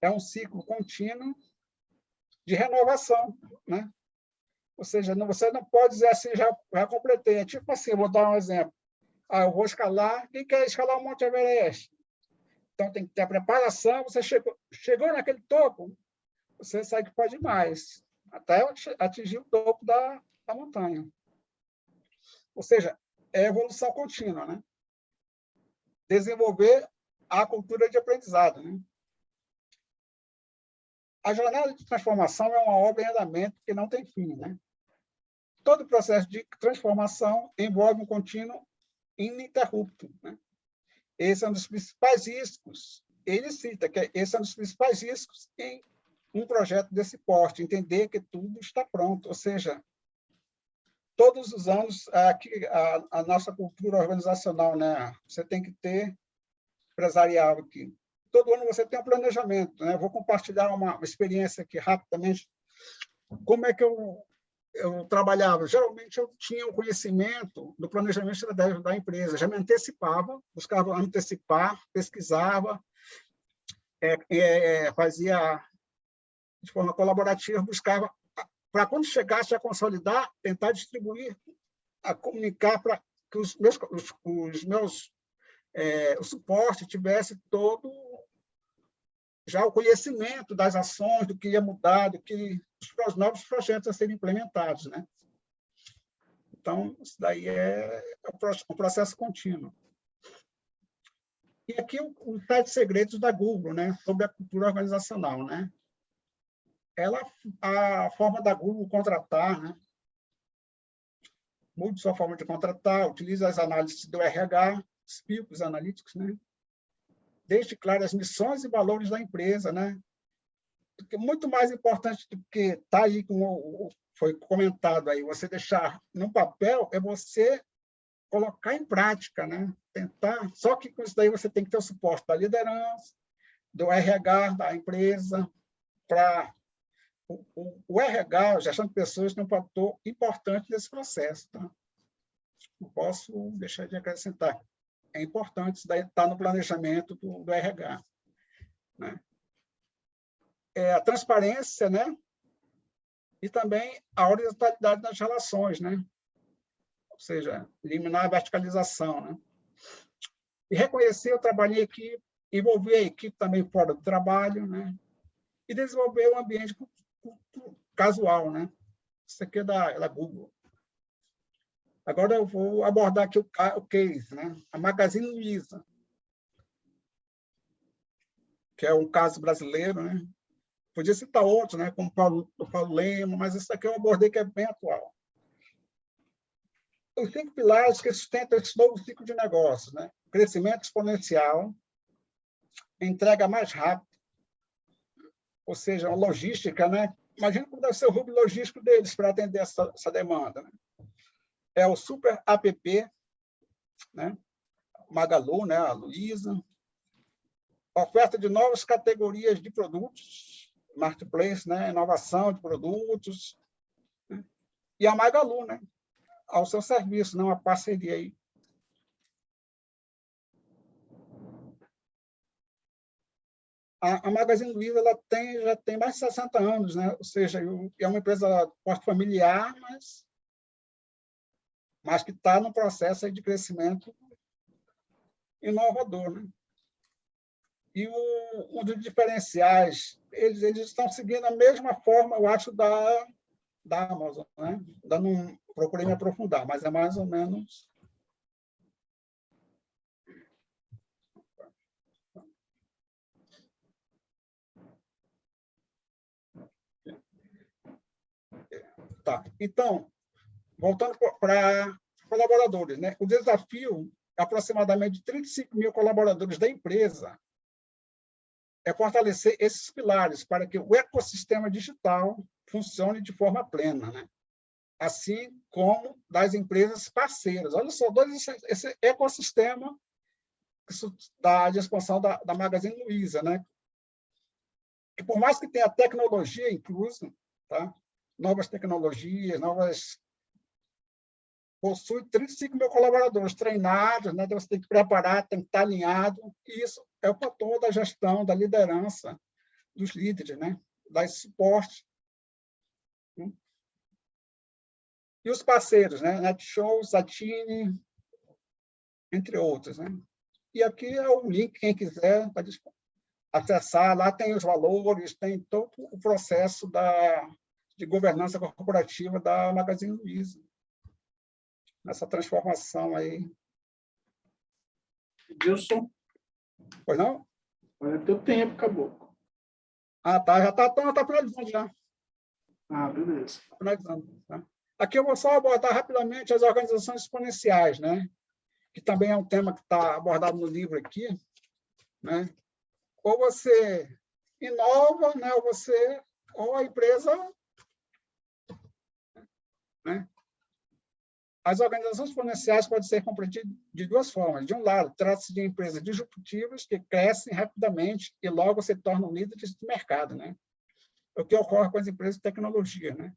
É um ciclo contínuo de renovação, né? Ou seja, você não pode dizer assim, já completei. É tipo assim, vou dar um exemplo. Eu vou escalar. Quem quer escalar o Monte Everest? Então, tem que ter a preparação. Você chegou naquele topo, você sabe que pode ir mais, até atingir o topo da montanha. Ou seja, é evolução contínua, né? Desenvolver a cultura de aprendizado, né? A jornada de transformação é uma obra em andamento que não tem fim, né? Todo processo de transformação envolve um contínuo ininterrupto, né? Esse é um dos principais riscos. Ele cita que esse é um dos principais riscos em um projeto desse porte, entender que tudo está pronto, ou seja, todos os anos aqui a nossa cultura organizacional, né? Você tem que ter empresarial aqui. Todo ano você tem um planejamento, né? Vou compartilhar uma experiência aqui rapidamente. Como é que eu trabalhava? Geralmente eu tinha o conhecimento do planejamento estratégico da empresa, já me antecipava, buscava antecipar, pesquisava, fazia de forma colaborativa, buscava, para quando chegasse a consolidar, tentar distribuir, a comunicar para que o suporte tivesse todo já o conhecimento das ações, do que ia mudar, os novos projetos a serem implementados, né? Então, isso daí é um processo contínuo. E aqui os 7 segredos da Google, né, sobre a cultura organizacional, né? A forma da Google contratar, né? Mude sua forma de contratar, utilize as análises do RH, os People Analytics, né? Deixe claras as missões e valores da empresa, né? Porque muito mais importante do que está aí, como foi comentado aí, você deixar no papel, é você colocar em prática, né? Tentar. Só que com isso daí você tem que ter o suporte da liderança, do RH da empresa, para o RH, a gestão de pessoas, é um fator importante nesse processo, tá? Não posso deixar de acrescentar. É importante isso daí estar no planejamento do RH, né? A transparência, né? E também a horizontalidade das relações, né? Ou seja, eliminar a verticalização, né? E reconhecer o trabalho em equipe, envolver a equipe também fora do trabalho, né? E desenvolver um ambiente casual, né? Isso aqui é da Google. Agora eu vou abordar aqui o case, né? A Magazine Luiza, que é um caso brasileiro, né? Podia citar outros, né? Como o Paulo Lema, mas isso aqui eu abordei que é bem atual. Os 5 pilares que sustentam esse novo ciclo de negócios, né? Crescimento exponencial, entrega mais rápida, ou seja, a logística, né? Imagina como deve ser o hub logístico deles para atender essa demanda, né? É o Super App, né? Magalu, né? A Luiza. Oferta de novas categorias de produtos, marketplace, né? Inovação de produtos, né? E a Magalu, né? Ao seu serviço, né? Uma parceria aí. A Magazine Luiza já tem mais de 60 anos, né? Ou seja, é uma empresa porte familiar, mas que está num processo de crescimento inovador, né? E um dos diferenciais, eles estão seguindo a mesma forma, eu acho, da Amazon, né? Ainda não procurei me aprofundar, mas é mais ou menos... Tá. Então, voltando para colaboradores, né? O desafio é aproximadamente 35 mil colaboradores da empresa é fortalecer esses pilares para que o ecossistema digital funcione de forma plena, né? Assim como das empresas parceiras. Olha só, esse ecossistema da expansão da Magazine Luiza, né? Que por mais que tenha tecnologia inclusa, tá? Novas tecnologias, possui 35 mil colaboradores treinados, né? Então você tem que preparar, tem que estar alinhado, e isso é o fator da gestão, da liderança, dos líderes, né? Dar esse suporte. E os parceiros, né? Netshow, Satine, entre outros, né? E aqui é o link, quem quiser acessar, lá tem os valores, tem todo o processo de governança corporativa da Magazine Luiza. Nessa transformação aí. Edilson? Pois não? Olha, teu tempo, acabou. Ah, tá. Já está finalizando já. Ah, beleza. Tá finalizando. Tá? Aqui eu vou só abordar rapidamente as organizações exponenciais, né? Que também é um tema que está abordado no livro aqui, né? Ou você inova, né, ou a empresa, né? As organizações exponenciais podem ser compreendidas de duas formas. De um lado, trata-se de empresas disruptivas que crescem rapidamente e logo se tornam líderes de mercado, né? O que ocorre com as empresas de tecnologia, né?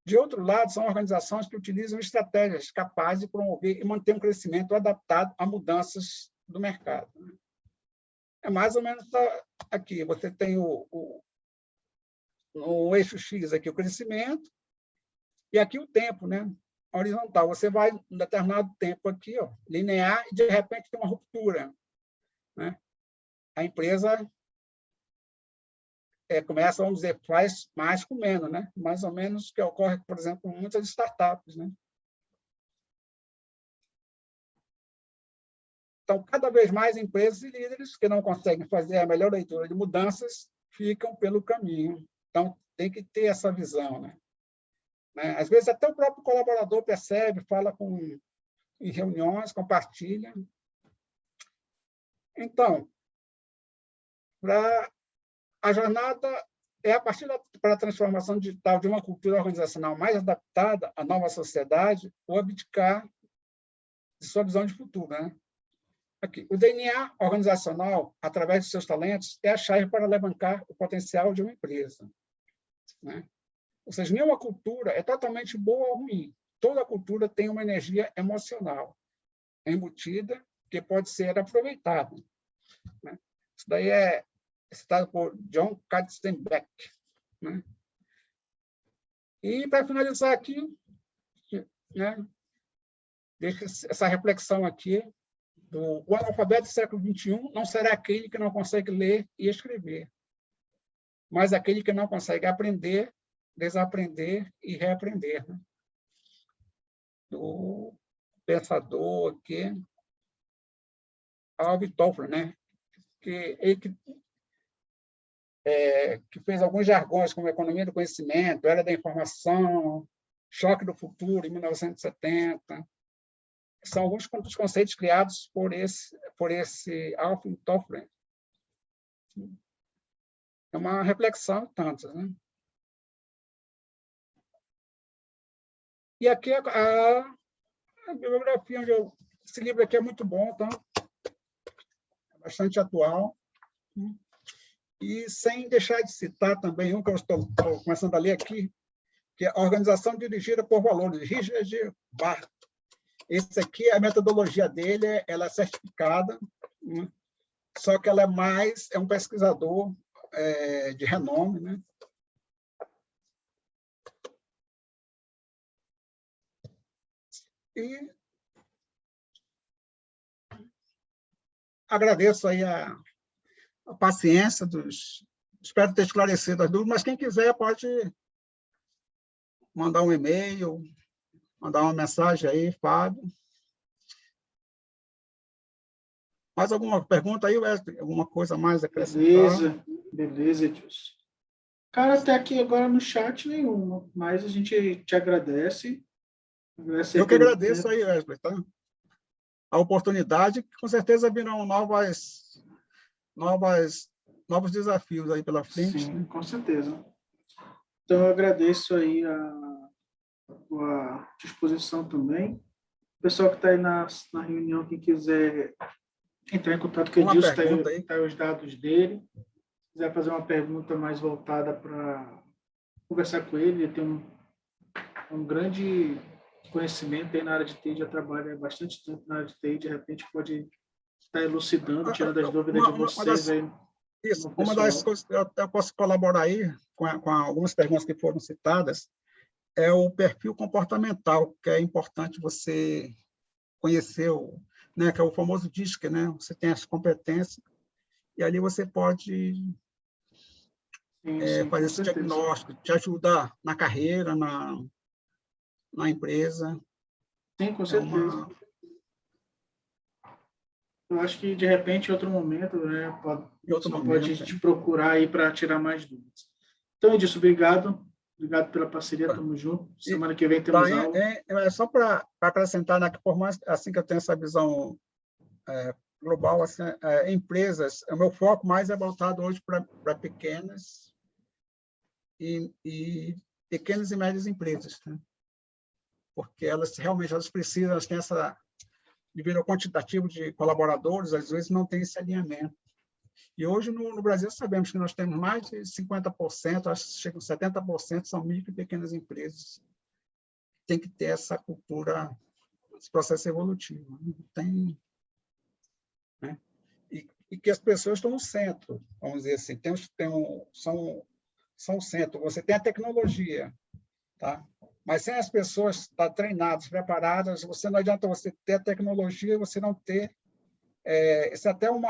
De outro lado, são organizações que utilizam estratégias capazes de promover e manter um crescimento adaptado a mudanças do mercado. É mais ou menos aqui. Você tem no eixo X aqui o crescimento e aqui o tempo, né? Horizontal. Você vai um determinado tempo aqui, ó, linear, e de repente tem uma ruptura, né? A empresa começa, vamos dizer, faz mais com menos, né? Mais ou menos o que ocorre, por exemplo, com muitas startups, né? Então, cada vez mais empresas e líderes que não conseguem fazer a melhor leitura de mudanças ficam pelo caminho. Então, tem que ter essa visão, né? Às vezes, até o próprio colaborador percebe, fala em reuniões, compartilha. Então, a jornada é a partir para a transformação digital de uma cultura organizacional mais adaptada à nova sociedade, ou abdicar de sua visão de futuro, né? Aqui, o DNA organizacional, através de seus talentos, é a chave para alavancar o potencial de uma empresa, né? Ou seja, nenhuma cultura é totalmente boa ou ruim. Toda cultura tem uma energia emocional embutida que pode ser aproveitada, né? Isso daí é citado por John Katzenbeck, né? E, para finalizar aqui, né, deixa essa reflexão aqui, o analfabeto do século XXI não será aquele que não consegue ler e escrever, mas aquele que não consegue aprender, desaprender e reaprender, né? Do pensador aqui, Alvin Toffler, né? que fez alguns jargões, como economia do conhecimento, era da informação, choque do futuro, em 1970. São alguns dos conceitos criados por esse Alvin Toffler. É uma reflexão de tantas, né? E aqui a bibliografia, esse livro aqui é muito bom, tá? É bastante atual. E sem deixar de citar também um que eu estou começando a ler aqui, que é a Organização Dirigida por Valores, Richard Barth. Esse aqui, a metodologia dele, ela é certificada, né? Só que ela é um pesquisador de renome, né? E agradeço aí a paciência espero ter esclarecido as dúvidas, mas quem quiser pode mandar um e-mail, mandar uma mensagem aí, Fábio. Mais alguma pergunta aí, Wesley? Alguma coisa mais a acrescentar? Beleza, Edilson. Cara, até aqui agora no chat nenhuma, mas a gente te agradece. Eu que agradeço aí, Wesley, tá? A oportunidade, que com certeza virão novos desafios aí pela frente. Sim, né? Com certeza. Então, eu agradeço aí a tua disposição também. O pessoal que está aí na reunião, quem quiser entrar em contato com o Edilson, está aí os dados dele. Se quiser fazer uma pergunta mais voltada para conversar com ele, ele tem um grande conhecimento aí na área de TI, já trabalha há bastante tempo na área de TI, de repente pode estar elucidando, tirando as dúvidas de vocês aí. Isso, uma das coisas que eu posso colaborar aí com algumas perguntas que foram citadas é o perfil comportamental, que é importante você conhecer, né, que é o famoso DISC, né? Você tem as competências e ali você pode fazer esse diagnóstico, te ajudar na carreira, na empresa. Sim, com certeza. Eu acho que, de repente, em outro momento, né, pode te procurar aí para tirar mais dúvidas. Então, Edilson, obrigado. Obrigado pela parceria, estamos juntos. Semana que vem temos aula. Só para acrescentar, né, que por mais assim que eu tenho essa visão global, assim, empresas. O meu foco mais é voltado hoje para pequenas e pequenas e médias empresas, né? Porque elas realmente precisam, elas têm essa devido ao quantitativo de colaboradores, às vezes não tem esse alinhamento. E hoje, no Brasil, sabemos que nós temos mais de 50%, acho que chegam a 70%, são micro e pequenas empresas. Tem que ter essa cultura, esse processo evolutivo. Não tem, né? E que as pessoas estão no centro, vamos dizer assim, são o centro. Você tem a tecnologia, tá? Mas sem as pessoas estar treinadas, preparadas, não adianta você ter a tecnologia e você não ter... Isso é até um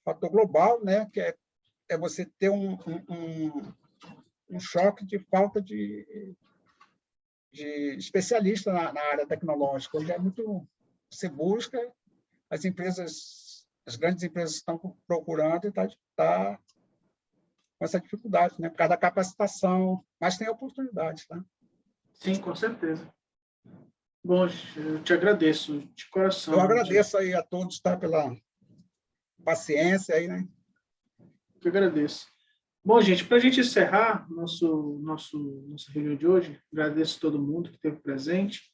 fator global, né? Que é você ter um choque de falta de especialista na área tecnológica. Hoje você busca, as grandes empresas estão procurando e está com essa dificuldade, né? Por causa da capacitação, mas tem oportunidades, tá? Sim, com certeza. Bom, eu te agradeço de coração. Eu agradeço aí a todos, tá, pela paciência aí, né? Eu agradeço. Bom, gente, para a gente encerrar nossa reunião de hoje, agradeço a todo mundo que esteve presente.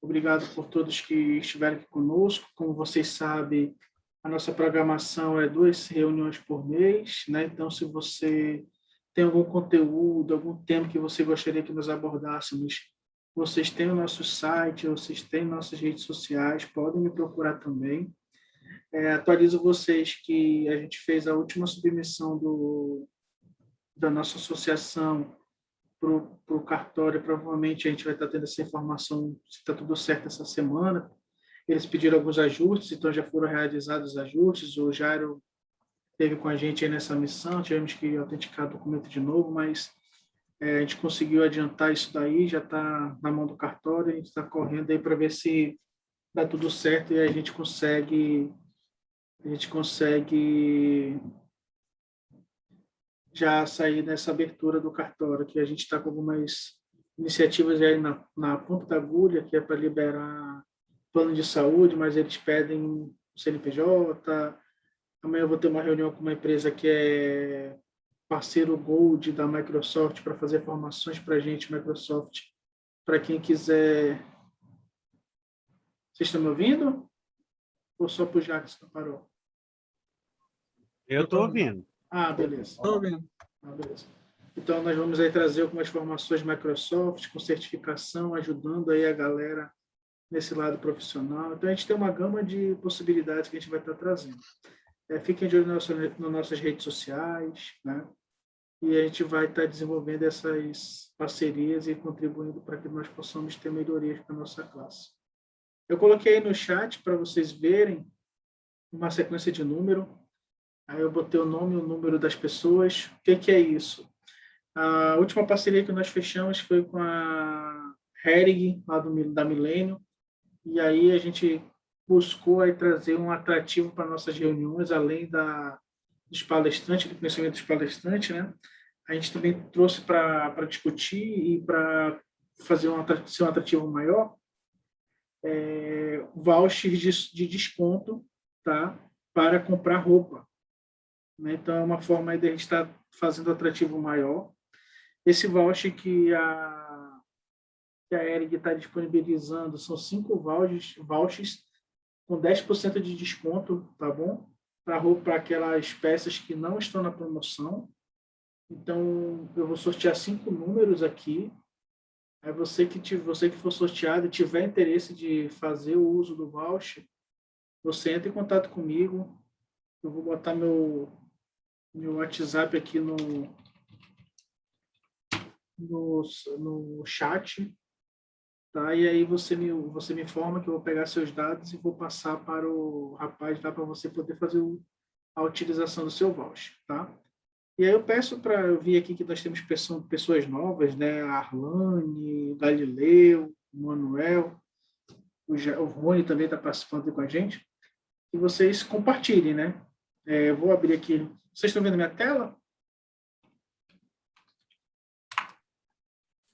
Obrigado por todos que estiveram aqui conosco. Como vocês sabem, a nossa programação é 2 reuniões por mês, né? Então, se você tem algum conteúdo, algum tema que você gostaria que nós abordássemos, vocês têm o nosso site, vocês têm nossas redes sociais, podem me procurar também. Atualizo vocês que a gente fez a última submissão da nossa associação para o cartório. Provavelmente a gente vai estar tendo essa informação, se está tudo certo, essa semana. Eles pediram alguns ajustes, então já foram realizados os ajustes. O Jairo esteve com a gente aí nessa missão, tivemos que autenticar o documento de novo, mas a gente conseguiu adiantar isso daí, já está na mão do cartório, a gente está correndo aí para ver se dá tudo certo e a gente consegue já sair nessa abertura do cartório, que a gente está com algumas iniciativas aí na ponta da agulha, que é para liberar plano de saúde, mas eles pedem o CNPJ. Amanhã eu vou ter uma reunião com uma empresa que é parceiro Gold da Microsoft para fazer formações para a gente, Microsoft, para quem quiser. Vocês estão me ouvindo? Ou só para o Jacques que parou? Eu estou ouvindo. Ah, beleza. Estou ouvindo. Ah, beleza. Então, nós vamos aí trazer algumas formações Microsoft com certificação, ajudando aí a galera nesse lado profissional. Então, a gente tem uma gama de possibilidades que a gente vai estar trazendo. Fiquem de olho nas nossas redes sociais, né? E a gente vai estar desenvolvendo essas parcerias e contribuindo para que nós possamos ter melhorias para a nossa classe. Eu coloquei aí no chat para vocês verem uma sequência de número. Aí eu botei o nome e o número das pessoas. O que é isso? A última parceria que nós fechamos foi com a Hering, lá da Milênio. E aí a gente buscou aí trazer um atrativo para nossas reuniões, além dos palestrantes, do conhecimento dos palestrantes, né? A gente também trouxe para discutir e para fazer ser um atrativo maior, vouchers de desconto, tá? Para comprar roupa. Né? Então, é uma forma aí de a gente estar fazendo atrativo maior. Esse voucher que a Ering está disponibilizando são 5 vouchers com 10% de desconto, tá bom? Para aquelas peças que não estão na promoção. Então, eu vou sortear 5 números aqui. Aí você que for sorteado e tiver interesse de fazer o uso do voucher, você entra em contato comigo. Eu vou botar meu WhatsApp aqui no chat, tá? E aí você me informa que eu vou pegar seus dados e vou passar para o rapaz lá para você poder fazer a utilização do seu voucher, tá? E aí eu peço eu vi aqui que nós temos pessoas novas, né? A Arlane, o Galileu, o Manuel, o Rony também está participando com a gente, que vocês compartilhem, né? Eu vou abrir aqui. Vocês estão vendo minha tela?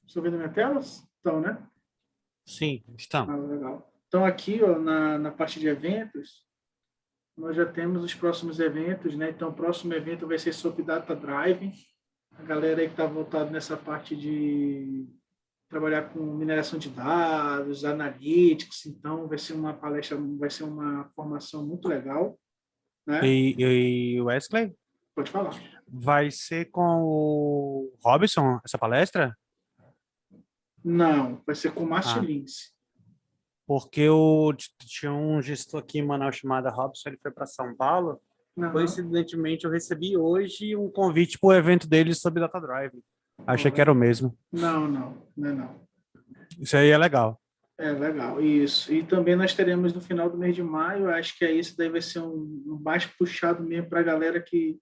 Estão vendo minha tela? Estão, né? Sim, estamos. Legal. Então, aqui, ó, na parte de eventos, nós já temos os próximos eventos, né? Então, o próximo evento vai ser sobre Data Drive. A galera aí que está voltada nessa parte de trabalhar com mineração de dados, analytics, então vai ser uma palestra, vai ser uma formação muito legal, né? E Wesley, Pode falar. vai ser com o Robson essa palestra? Não, vai ser com o Márcio Ah. Lins. Porque tinha um gestor aqui em Manaus chamado Robson, ele foi para São Paulo. Não, Coincidentemente, eu recebi hoje um convite para o evento dele sobre Data Drive. Achei que era o mesmo. não é não. Isso aí é legal. É legal, isso. E também nós teremos no final do mês de maio, acho que esse daí vai ser um mais puxado mesmo para a galera que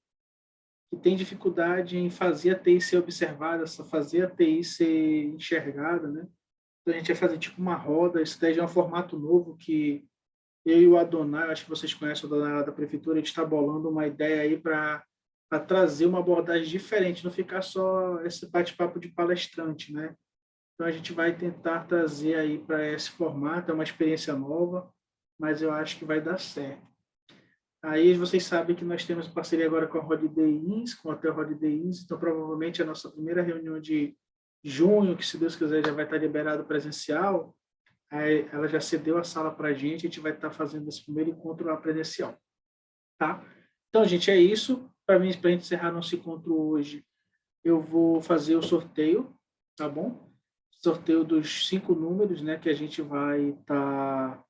tem dificuldade em fazer a TI ser observada, só fazer a TI ser enxergada, né? Então a gente vai fazer tipo uma roda, isso daí já é um formato novo que eu e o Adonai, acho que vocês conhecem o Adonai lá da prefeitura, a gente está bolando uma ideia aí para trazer uma abordagem diferente, não ficar só esse bate-papo de palestrante, né? Então a gente vai tentar trazer aí para esse formato, é uma experiência nova, mas eu acho que vai dar certo. Aí vocês sabem que nós temos parceria agora com a Holiday Inns, com o Hotel Holiday Inns, então provavelmente a nossa primeira reunião de junho, que se Deus quiser já vai estar liberado presencial, aí ela já cedeu a sala para a gente vai estar fazendo esse primeiro encontro lá presencial, tá? Então, gente, é isso. Para mim, para a gente encerrar nosso encontro hoje, eu vou fazer o sorteio, tá bom? Sorteio dos 5 números, né, que a gente vai estar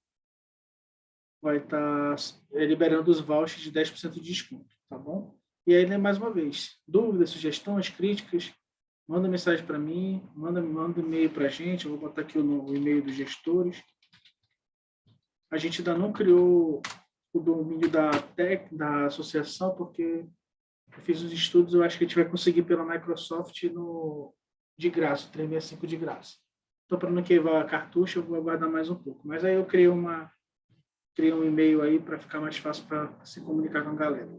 liberando os vouchers de 10% de desconto, tá bom? E aí, né, mais uma vez, dúvidas, sugestões, críticas, manda mensagem para mim, manda e-mail para a gente, eu vou botar aqui o e-mail dos gestores. A gente ainda não criou o domínio da associação, porque eu fiz os estudos, eu acho que a gente vai conseguir pela Microsoft de graça, o 365 de graça. Então, para não queimar a cartucho, eu vou aguardar mais um pouco. Mas aí eu criei um e-mail aí para ficar mais fácil para se comunicar com a galera.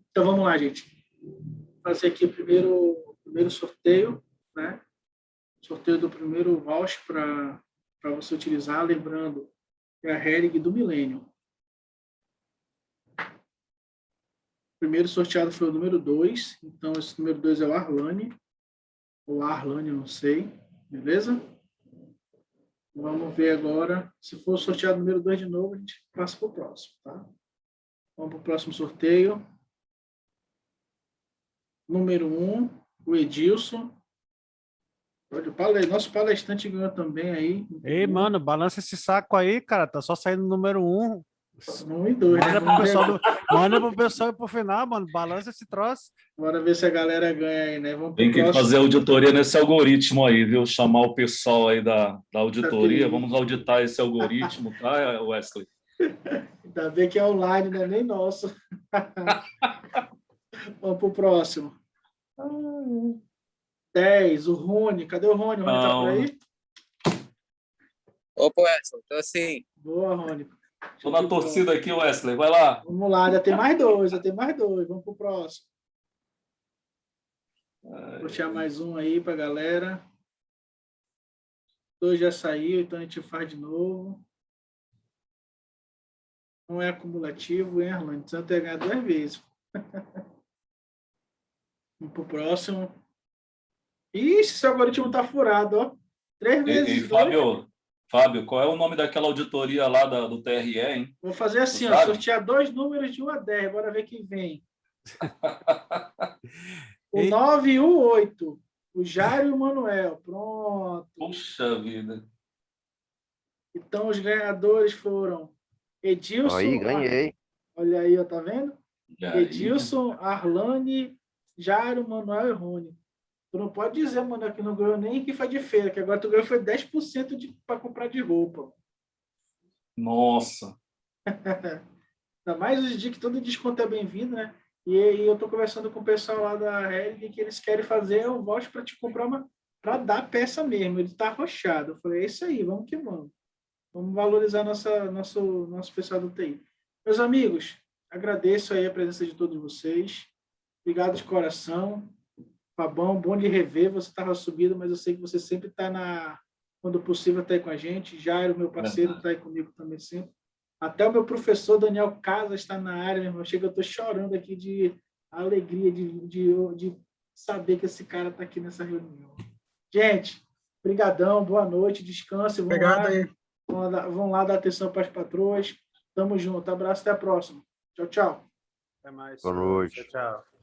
Então, vamos lá, gente. Vou fazer aqui o primeiro sorteio, né? Sorteio do primeiro voucher para você utilizar, lembrando que é a Hering do Milênio. O primeiro sorteado foi o número 2, então esse número 2 é o Arlane, ou Arlane, eu não sei, beleza? Vamos ver agora, se for sorteado o número 2 de novo, a gente passa para o próximo, tá? Vamos para o próximo sorteio. Número 1, o Edilson. Nosso palestrante ganhou também aí. Ei, mano, balança esse saco aí, cara. Tá só saindo o número 1. 1 e 2, né? Manda pro pessoal ir pro final, mano. Balança esse troço. Bora ver se a galera ganha aí, né? Vamos Tem que fazer auditoria nesse algoritmo aí, viu? Chamar o pessoal aí da auditoria. Vamos auditar esse algoritmo, tá, Wesley? Ainda bem que é online, não é nem nosso. Vamos pro próximo. 10, o Rony. Cadê o Rony? O Rony tá por aí? Opa, Wesley, tô assim. Boa, Rony. Estou na torcida aqui, Wesley. Vai lá. Vamos lá, já tem mais dois. Vamos pro próximo. Vou tirar mais um aí pra galera. 2 já saiu, então a gente faz de novo. Não é acumulativo, hein, Arlane? Precisa ter ganhado 2 vezes. Vamos pro próximo. Ixi, esse algoritmo tá furado, ó. 3 vezes. E Fábio, qual é o nome daquela auditoria lá do TRE, hein? Vou fazer assim, ó, sortear 2 números de 1 a 10. Bora ver quem vem. O 9 e o 8. O Jairo e o Manuel. Pronto. Puxa vida. Então, os ganhadores foram Edilson... Aí, ganhei. Olha aí, ó, tá vendo? Aí. Edilson, Arlane, Jairo, Manuel e Rony. Tu não pode dizer, Manuel, que não ganhou nem rifa de feira, que agora tu ganhou foi 10% para comprar de roupa. Nossa. Ainda mais os dias que todo desconto é bem-vindo, né? E eu estou conversando com o pessoal lá da Hering que eles querem fazer o voucher para te comprar para dar peça mesmo. Ele está arrochado. Eu falei, é isso aí, vamos que vamos. Vamos valorizar nosso pessoal do TI. Meus amigos, agradeço aí a presença de todos vocês. Obrigado de coração. Fabão, bom de rever. Você estava subido, mas eu sei que você sempre está quando possível, está aí com a gente. Jairo, meu parceiro, está aí comigo também sempre. Até o meu professor Daniel Casas está na área, meu irmão. Chega, eu estou chorando aqui de alegria de saber que esse cara está aqui nessa reunião. Gente, brigadão, boa noite, descanse. Obrigado aí. Vão lá dar atenção para as patroas. Tamo junto. Abraço, até a próxima. Tchau, tchau. Até mais. Boa noite. Tchau, tchau.